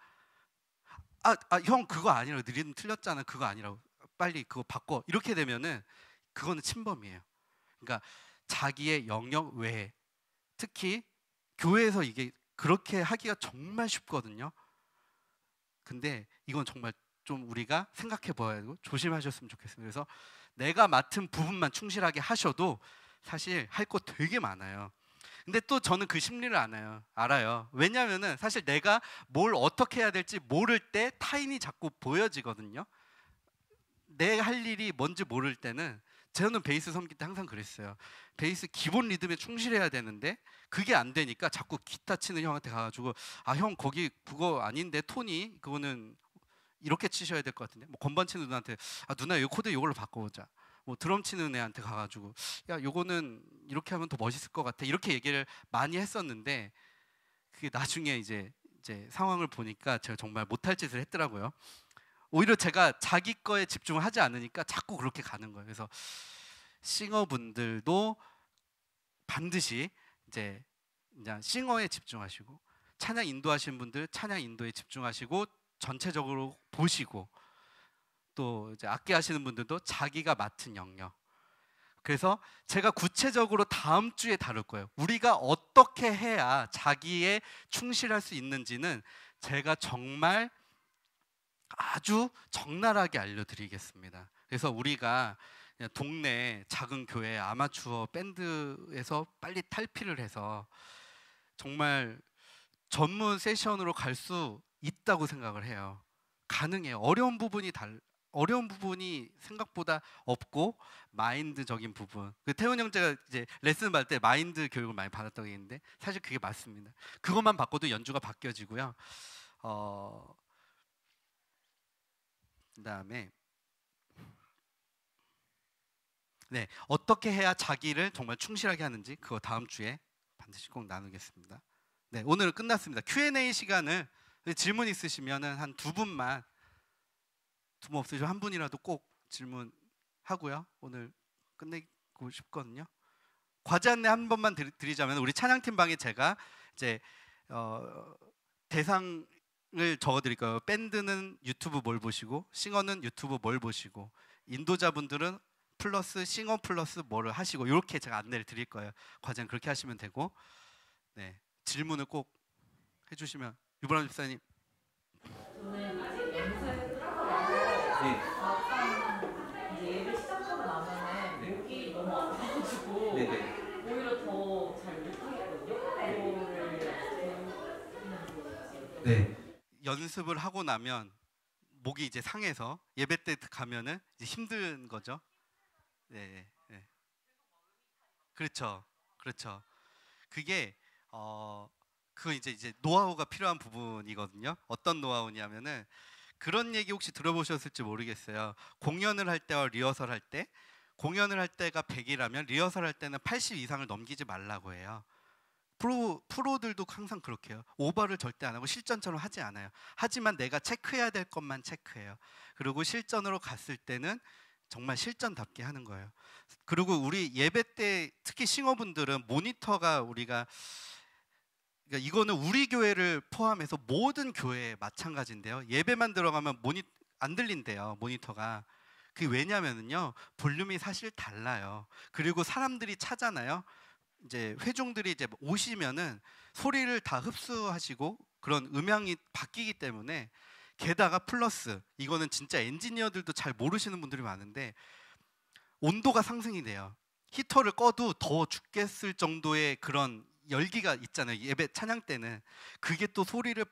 형 그거 아니라고, 리듬 틀렸잖아. 그거 아니라고, 빨리 그거 바꿔. 이렇게 되면은 그거는 침범이에요. 그러니까 자기의 영역 외에, 특히 교회에서 이게 그렇게 하기가 정말 쉽거든요. 근데 이건 정말 좀 우리가 생각해 봐야 되고 조심하셨으면 좋겠습니다. 그래서 내가 맡은 부분만 충실하게 하셔도 사실 할 거 되게 많아요. 근데 또 저는 그 심리를 알아요. 왜냐하면은 사실 내가 뭘 어떻게 해야 될지 모를 때 타인이 자꾸 보여지거든요. 내 할 일이 뭔지 모를 때는, 저는 베이스 섬길 때 항상 그랬어요. 베이스 기본 리듬에 충실해야 되는데 그게 안 되니까 자꾸 기타 치는 형한테 가가지고, 형 거기 그거 아닌데 톤이 그거는 이렇게 치셔야 될 것 같은데, 뭐 건반 치는 누나한테 누나 이 코드 이걸로 바꿔보자. 뭐 드럼 치는 애한테 가가지고 야 요거는 이렇게 하면 더 멋있을 것 같아. 이렇게 얘기를 많이 했었는데, 그게 나중에 이제 상황을 보니까 제가 정말 못할 짓을 했더라고요. 오히려 제가 자기 거에 집중을 하지 않으니까 자꾸 그렇게 가는 거예요. 그래서 싱어분들도 반드시 이제 싱어에 집중하시고, 찬양 인도하시는 분들 찬양 인도에 집중하시고, 전체적으로 보시고, 또 이제 악기 하시는 분들도 자기가 맡은 영역. 그래서 제가 구체적으로 다음 주에 다룰 거예요. 우리가 어떻게 해야 자기에 충실할 수 있는지는 제가 정말 아주 적나라하게 알려드리겠습니다. 그래서 우리가 그냥 동네 작은 교회 아마추어 밴드에서 빨리 탈피를 해서 정말 전문 세션으로 갈 수 있다고 생각을 해요. 가능해요. 어려운 부분이 어려운 부분이 생각보다 없고 마인드적인 부분. 그 태훈 형제가 이제 레슨 받을 때 마인드 교육을 많이 받았다고 했는데 사실 그게 맞습니다. 그것만 바꿔도 연주가 바뀌어지고요. 그다음에 네, 어떻게 해야 자기를 정말 충실하게 하는지 그거 다음 주에 반드시 꼭 나누겠습니다. 네, 오늘 끝났습니다. Q&A 시간을 질문 있으시면은 한 두 분만, 두 분 없으시면 한 분이라도 꼭 질문하고요. 오늘 끝내고 싶거든요. 과제 안내 한 번만 드리자면 우리 찬양팀 방에 제가 이제 대상을 적어드릴 거예요. 밴드는 유튜브 뭘 보시고, 싱어는 유튜브 뭘 보시고, 인도자분들은 플러스 싱어 플러스 뭐를 하시고, 이렇게 제가 안내를 드릴 거예요. 과제는 그렇게 하시면 되고, 네, 질문을 꼭 해주시면. 유보람 집사님. 저는 아직 연습을 하고 나서 네. 막상 이제 예배 시작하고 나면은 목이 너무 아파가지고 오히려 더 잘 못하겠거든요. 그거를 배우는 네. 연습을 하고 나면 목이 이제 상해서 예배 때 가면은 이제 힘든 거죠. 네, 네. 그렇죠, 그렇죠. 그게 그 이제 노하우가 필요한 부분이거든요. 어떤 노하우냐면은 그런 얘기 혹시 들어보셨을지 모르겠어요. 공연을 할 때와 리허설 할 때, 공연을 할 때가 100이라면 리허설 할 때는 80 이상을 넘기지 말라고 해요. 프로들도 항상 그렇게 해요. 오버를 절대 안 하고 실전처럼 하지 않아요. 하지만 내가 체크해야 될 것만 체크해요. 그리고 실전으로 갔을 때는 정말 실전답게 하는 거예요. 그리고 우리 예배 때 특히 싱어분들은 모니터가 그러니까 이거는 우리 교회를 포함해서 모든 교회에 마찬가지인데요. 예배만 들어가면 안 들린대요, 모니터가. 그게 왜냐면은요, 볼륨이 사실 달라요. 그리고 사람들이 차잖아요. 이제 회중들이 이제 오시면은 소리를 다 흡수하시고 그런 음향이 바뀌기 때문에, 게다가 플러스 이거는 진짜 엔지니어들도 잘 모르시는 분들이 많은데 온도가 상승이 돼요. 히터를 꺼도 더 죽겠을 정도의 그런 열기가 있잖아요. 예배 찬양 때는 그게 또 소리를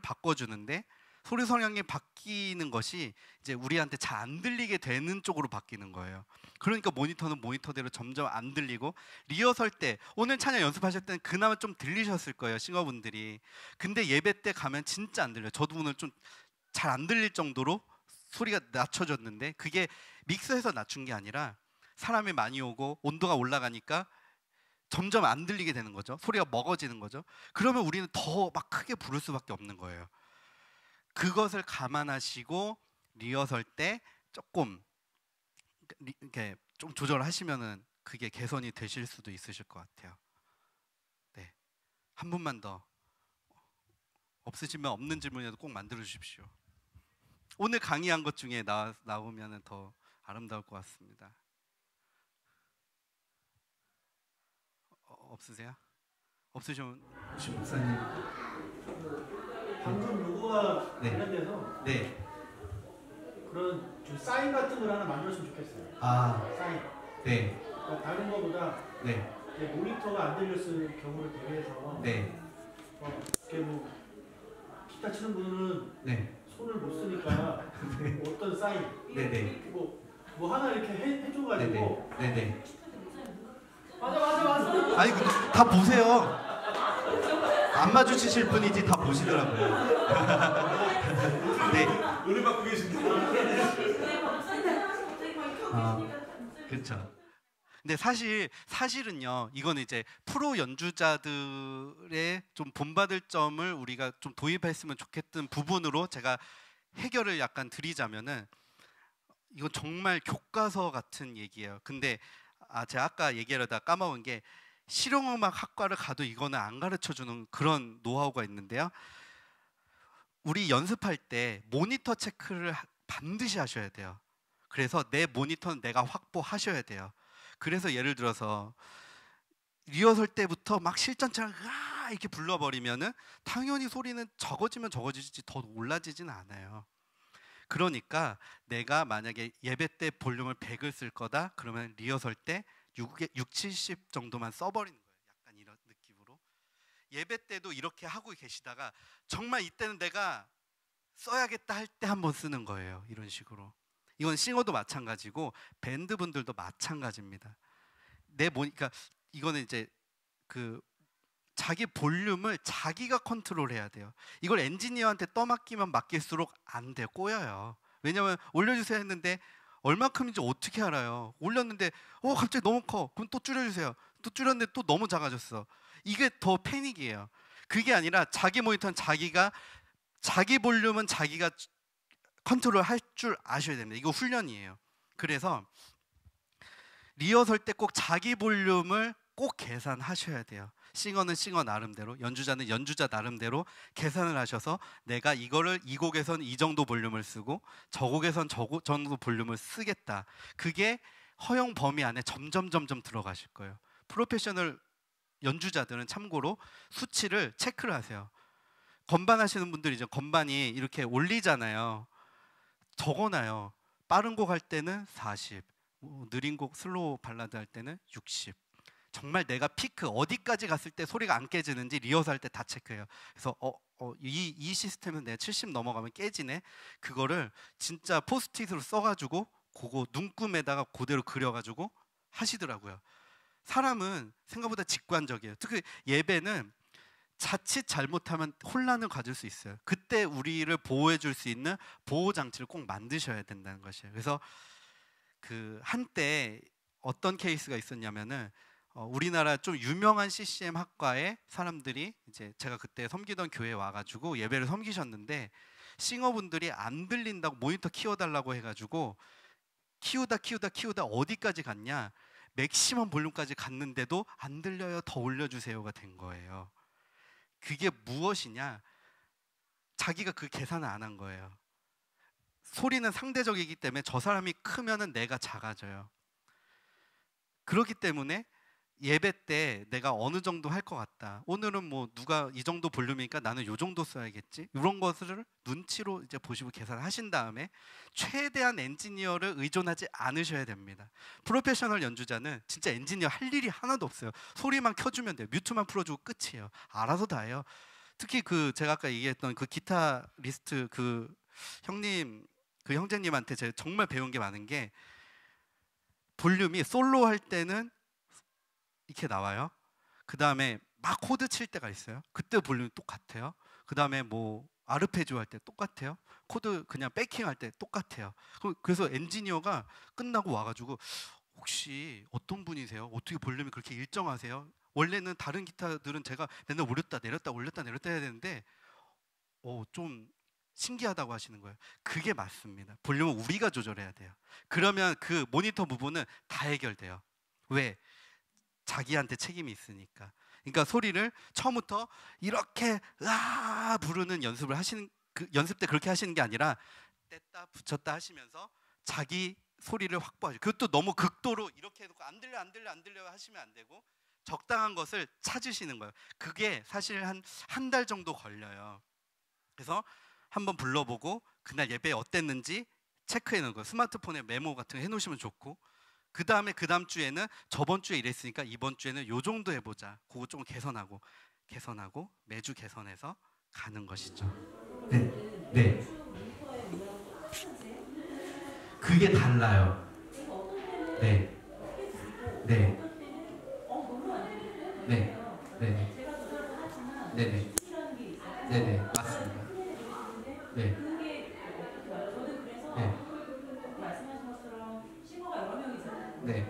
바꿔주는데, 소리 성향이 바뀌는 것이 이제 우리한테 잘 안 들리게 되는 쪽으로 바뀌는 거예요. 그러니까 모니터는 모니터대로 점점 안 들리고, 리허설 때 오늘 찬양 연습하실 때는 그나마 좀 들리셨을 거예요, 싱어분들이. 근데 예배 때 가면 진짜 안 들려요. 저도 오늘 좀 잘 안 들릴 정도로 소리가 낮춰졌는데, 그게 믹서에서 낮춘 게 아니라 사람이 많이 오고 온도가 올라가니까 점점 안 들리게 되는 거죠. 소리가 먹어지는 거죠. 그러면 우리는 더 막 크게 부를 수밖에 없는 거예요. 그것을 감안하시고 리허설 때 조금 이렇게 좀 조절하시면은 그게 개선이 되실 수도 있으실 것 같아요. 네, 한 분만 더. 없으시면 없는 질문이라도 꼭 만들어 주십시오. 오늘 강의한 것 중에 나오면은 더 아름다울 것 같습니다. 없으세요? 없으시면 혹시 목사님. 방금 요거와 관련돼서 그런 좀 사인 같은 걸 하나 만들었으면 좋겠어요. 사인. 그러니까 다른 거보다 모니터가 안 들렸을 경우를 대비해서 이렇게 뭐 기타 치는 분은 손을 못 쓰니까 어떤 사인 뭐 하나 이렇게 해줘가지고 맞아. 아니 다 보세요. 안 마주치실 분이지 다 보시더라고요. 네. 노래 받고 계신데. 그렇죠. 근데 사실은요, 이거는 이제 프로 연주자들의 좀 본받을 점을 우리가 좀 도입했으면 좋겠던 부분으로 제가 해결을 약간 드리자면은, 이건 정말 교과서 같은 얘기예요. 근데 제가 아까 얘기하려다 까먹은 게, 실용음악 학과를 가도 이거는 안 가르쳐주는 그런 노하우가 있는데요. 우리 연습할 때 모니터 체크를 반드시 하셔야 돼요. 그래서 내 모니터는 내가 확보하셔야 돼요. 그래서 예를 들어서 리허설 때부터 막 실전처럼 이렇게 불러버리면은 당연히 소리는 적어지면 적어지지 더 올라지지는 않아요. 그러니까 내가 만약에 예배 때 볼륨을 100을 쓸 거다 그러면 리허설 때 70 정도만 써버리는 거예요. 약간 이런 느낌으로. 예배 때도 이렇게 하고 계시다가 정말 이때는 내가 써야겠다 할 때 한번 쓰는 거예요. 이런 식으로. 이건 싱어도 마찬가지고 밴드 분들도 마찬가지입니다. 그러니까 이거는 이제 그 자기 볼륨을 자기가 컨트롤해야 돼요. 이걸 엔지니어한테 떠맡기면 맡길수록 안 돼, 꼬여요. 왜냐면 올려주세요 했는데 얼마큼인지 어떻게 알아요? 올렸는데 갑자기 너무 커. 그럼 또 줄여주세요. 또 줄였는데 또 너무 작아졌어. 이게 더 패닉이에요. 그게 아니라 자기 모니터는 자기 볼륨은 자기가 컨트롤 할 줄 아셔야 됩니다. 이거 훈련이에요. 그래서 리허설 때 꼭 자기 볼륨을 꼭 계산하셔야 돼요. 싱어는 싱어 나름대로, 연주자는 연주자 나름대로 계산을 하셔서 내가 이거를 이 곡에선 이 정도 볼륨을 쓰고 저 곡에선 저 정도 볼륨을 쓰겠다. 그게 허용 범위 안에 점점 들어가실 거예요. 프로페셔널 연주자들은 참고로 수치를 체크를 하세요. 건반 하시는 분들이 이제 건반이 이렇게 올리잖아요. 적어놔요. 빠른 곡 할 때는 40, 느린 곡 슬로우 발라드 할 때는 60. 정말 내가 피크 어디까지 갔을 때 소리가 안 깨지는지 리허설 할 때 다 체크해요. 그래서 이 시스템은 내가 70 넘어가면 깨지네. 그거를 진짜 포스트잇으로 써가지고 그거 눈금에다가 그대로 그려가지고 하시더라고요. 사람은 생각보다 직관적이에요. 특히 예배는 자칫 잘못하면 혼란을 가질 수 있어요. 그때 우리를 보호해 줄 수 있는 보호 장치를 꼭 만드셔야 된다는 것이에요. 그래서 그 한때 어떤 케이스가 있었냐면은 우리나라 좀 유명한 CCM 학과의 사람들이 이제 제가 그때 섬기던 교회에 와가지고 예배를 섬기셨는데 싱어분들이 안 들린다고 모니터 키워달라고 해가지고 키우다 어디까지 갔냐, 맥시멈 볼륨까지 갔는데도 안 들려요, 더 올려주세요가 된 거예요. 그게 무엇이냐, 자기가 그 계산을 안 한 거예요. 소리는 상대적이기 때문에 저 사람이 크면은 내가 작아져요. 그렇기 때문에 예배 때 내가 어느 정도 할 것 같다, 오늘은 뭐 누가 이 정도 볼륨이니까 나는 요 정도 써야겠지, 이런 것을 눈치로 이제 보시고 계산하신 다음에 최대한 엔지니어를 의존하지 않으셔야 됩니다. 프로페셔널 연주자는 진짜 엔지니어 할 일이 하나도 없어요. 소리만 켜주면 돼요. 뮤트만 풀어주고 끝이에요. 알아서 다 해요. 특히 그 제가 아까 얘기했던 그 기타리스트 그 형님, 그 형제님한테 제가 정말 배운 게 많은 게, 볼륨이 솔로 할 때는 이렇게 나와요. 그 다음에 막 코드 칠 때가 있어요. 그때 볼륨이 똑같아요. 그 다음에 뭐 아르페지오 할 때 똑같아요. 코드 그냥 백킹 할 때 똑같아요. 그래서 엔지니어가 끝나고 와가지고 혹시 어떤 분이세요? 어떻게 볼륨이 그렇게 일정하세요? 원래는 다른 기타들은 제가 맨날 올렸다 내렸다 해야 되는데 좀 신기하다고 하시는 거예요. 그게 맞습니다. 볼륨은 우리가 조절해야 돼요. 그러면 그 모니터 부분은 다 해결돼요. 왜? 자기한테 책임이 있으니까. 그러니까 소리를 처음부터 이렇게 부르는 연습을 하시는, 그 연습 때 그렇게 하시는 게 아니라 뗐다 붙였다 하시면서 자기 소리를 확보하죠. 그것도 너무 극도로 이렇게 해놓고 안 들려 하시면 안 되고 적당한 것을 찾으시는 거예요. 그게 사실 한 달 정도 걸려요. 그래서 한번 불러보고 그날 예배 어땠는지 체크해 놓은 거예요. 스마트폰에 메모 같은 거 해놓으시면 좋고, 그 다음에 그 다음 주에는 저번 주에 이랬으니까 이번 주에는 요 정도 해보자. 그거 좀 개선하고 매주 개선해서 가는 것이죠. 네. 그게 달라요. 네. 맞습니다. 네. 네.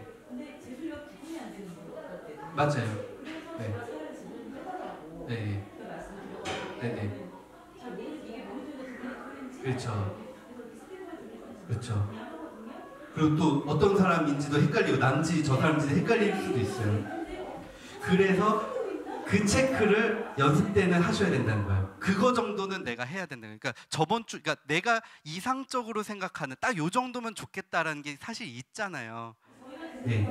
맞아요. 네. 그렇죠. 그리고 또 어떤 사람인지도 헷갈리고 난지 저 사람인지 헷갈릴 수도 있어요. 그래서 그 체크를 연습 때는 하셔야 된다는 거예요. 그거 정도는 내가 해야 된다는 거예요. 그러니까 그러니까 내가 이상적으로 생각하는 딱 요 정도면 좋겠다라는 게 사실 있잖아요. 네.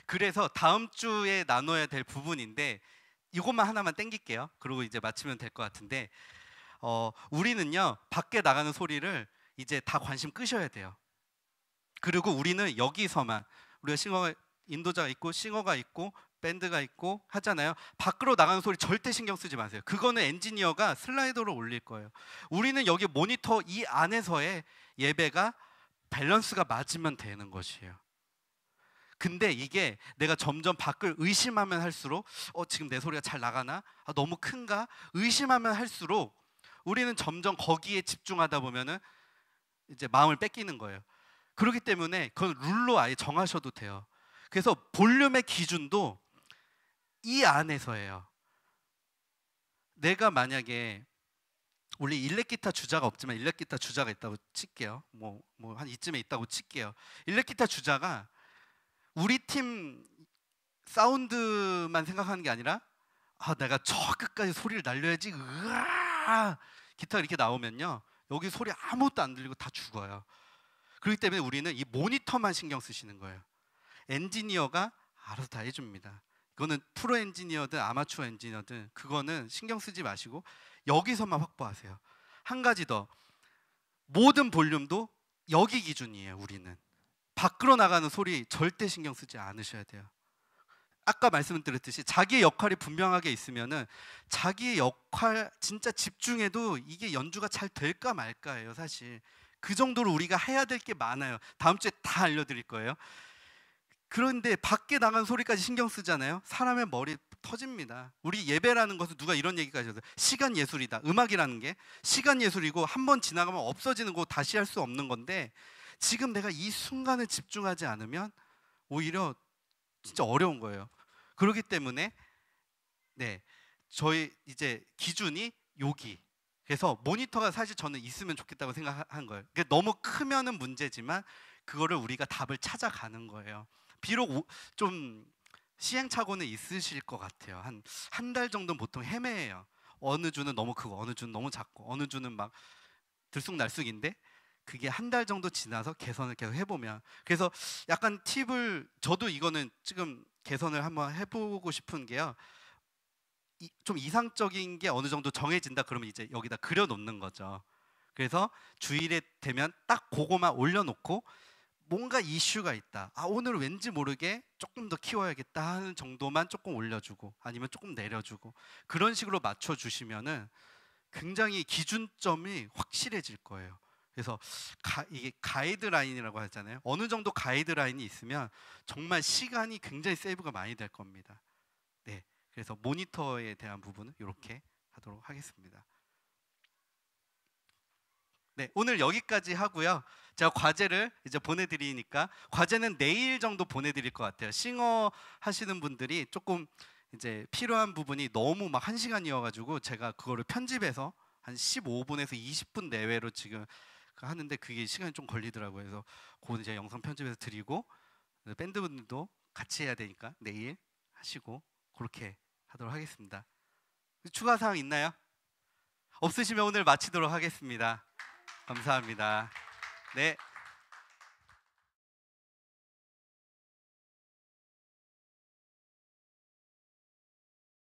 그래서 다음 주에 나눠야 될 부분인데 이것만 하나만 땡길게요. 그리고 이제 마치면 될 것 같은데, 우리는요 밖에 나가는 소리를 이제 다 관심 끄셔야 돼요. 그리고 우리는 여기서만, 우리가 싱어가 인도자가 있고 싱어가 있고 밴드가 있고 하잖아요. 밖으로 나가는 소리 절대 신경 쓰지 마세요. 그거는 엔지니어가 슬라이더로 올릴 거예요. 우리는 여기 모니터 이 안에서의 예배가 밸런스가 맞으면 되는 것이에요. 근데 이게 내가 점점 밖을 의심하면 할수록 지금 내 소리가 잘 나가나? 너무 큰가? 의심하면 할수록 우리는 점점 거기에 집중하다 보면은 이제 마음을 뺏기는 거예요. 그렇기 때문에 그건 룰로 아예 정하셔도 돼요. 그래서 볼륨의 기준도 이 안에서예요. 내가 만약에 우리 일렉기타 주자가 없지만 일렉기타 주자가 있다고 칠게요. 뭐 한 이쯤에 있다고 칠게요. 일렉기타 주자가 우리 팀 사운드만 생각하는 게 아니라 내가 저 끝까지 소리를 날려야지. 으아! 기타가 이렇게 나오면요, 여기 소리 아무것도 안 들리고 다 죽어요. 그렇기 때문에 우리는 이 모니터만 신경 쓰시는 거예요. 엔지니어가 알아서 다 해줍니다. 그거는 프로 엔지니어든 아마추어 엔지니어든 그거는 신경 쓰지 마시고 여기서만 확보하세요. 한 가지 더, 모든 볼륨도 여기 기준이에요. 우리는 밖으로 나가는 소리 절대 신경 쓰지 않으셔야 돼요. 아까 말씀드렸듯이 자기의 역할이 분명하게 있으면은 자기의 역할 진짜 집중해도 이게 연주가 잘 될까 말까예요. 사실 그 정도로 우리가 해야 될 게 많아요. 다음 주에 다 알려드릴 거예요. 그런데 밖에 나간 소리까지 신경 쓰잖아요. 사람의 머리 터집니다. 우리 예배라는 것은 누가 이런 얘기까지 해서 시간 예술이다. 음악이라는 게 시간 예술이고 한 번 지나가면 없어지는 거 다시 할 수 없는 건데, 지금 내가 이 순간에 집중하지 않으면 오히려 진짜 어려운 거예요. 그렇기 때문에 저희 이제 기준이 여기. 그래서 모니터가 사실 저는 있으면 좋겠다고 생각한 거예요. 너무 크면은 문제지만 그거를 우리가 답을 찾아가는 거예요. 비록 좀 시행착오는 있으실 것 같아요. 한 달 정도는 보통 헤매요. 어느 주는 너무 크고 어느 주는 너무 작고 어느 주는 막 들쑥날쑥인데, 그게 한 달 정도 지나서 개선을 계속 해보면, 그래서 약간 팁을, 저도 이거는 지금 개선을 한번 해보고 싶은 게요, 좀 이상적인 게 어느 정도 정해진다 그러면 이제 여기다 그려놓는 거죠. 그래서 주일에 되면 딱 그거만 올려놓고 뭔가 이슈가 있다, 오늘 왠지 모르게 조금 더 키워야겠다 하는 정도만 조금 올려주고 아니면 조금 내려주고, 그런 식으로 맞춰주시면은 굉장히 기준점이 확실해질 거예요. 그래서 이게 가이드라인이라고 하잖아요. 어느 정도 가이드라인이 있으면 정말 시간이 굉장히 세이브가 많이 될 겁니다. 네, 그래서 모니터에 대한 부분은 이렇게 하도록 하겠습니다. 네, 오늘 여기까지 하고요. 제가 과제를 이제 보내드리니까 과제는 내일 정도 보내드릴 것 같아요. 싱어 하시는 분들이 조금 이제 필요한 부분이 너무 막 1시간이어가지고 제가 그거를 편집해서 한 15분에서 20분 내외로 지금 하는데 그게 시간이 좀 걸리더라고요. 그래서 그건 이제 영상 편집해서 드리고, 밴드분들도 같이 해야 되니까 내일 하시고 그렇게 하도록 하겠습니다. 추가 사항 있나요? 없으시면 오늘 마치도록 하겠습니다. 감사합니다. 네.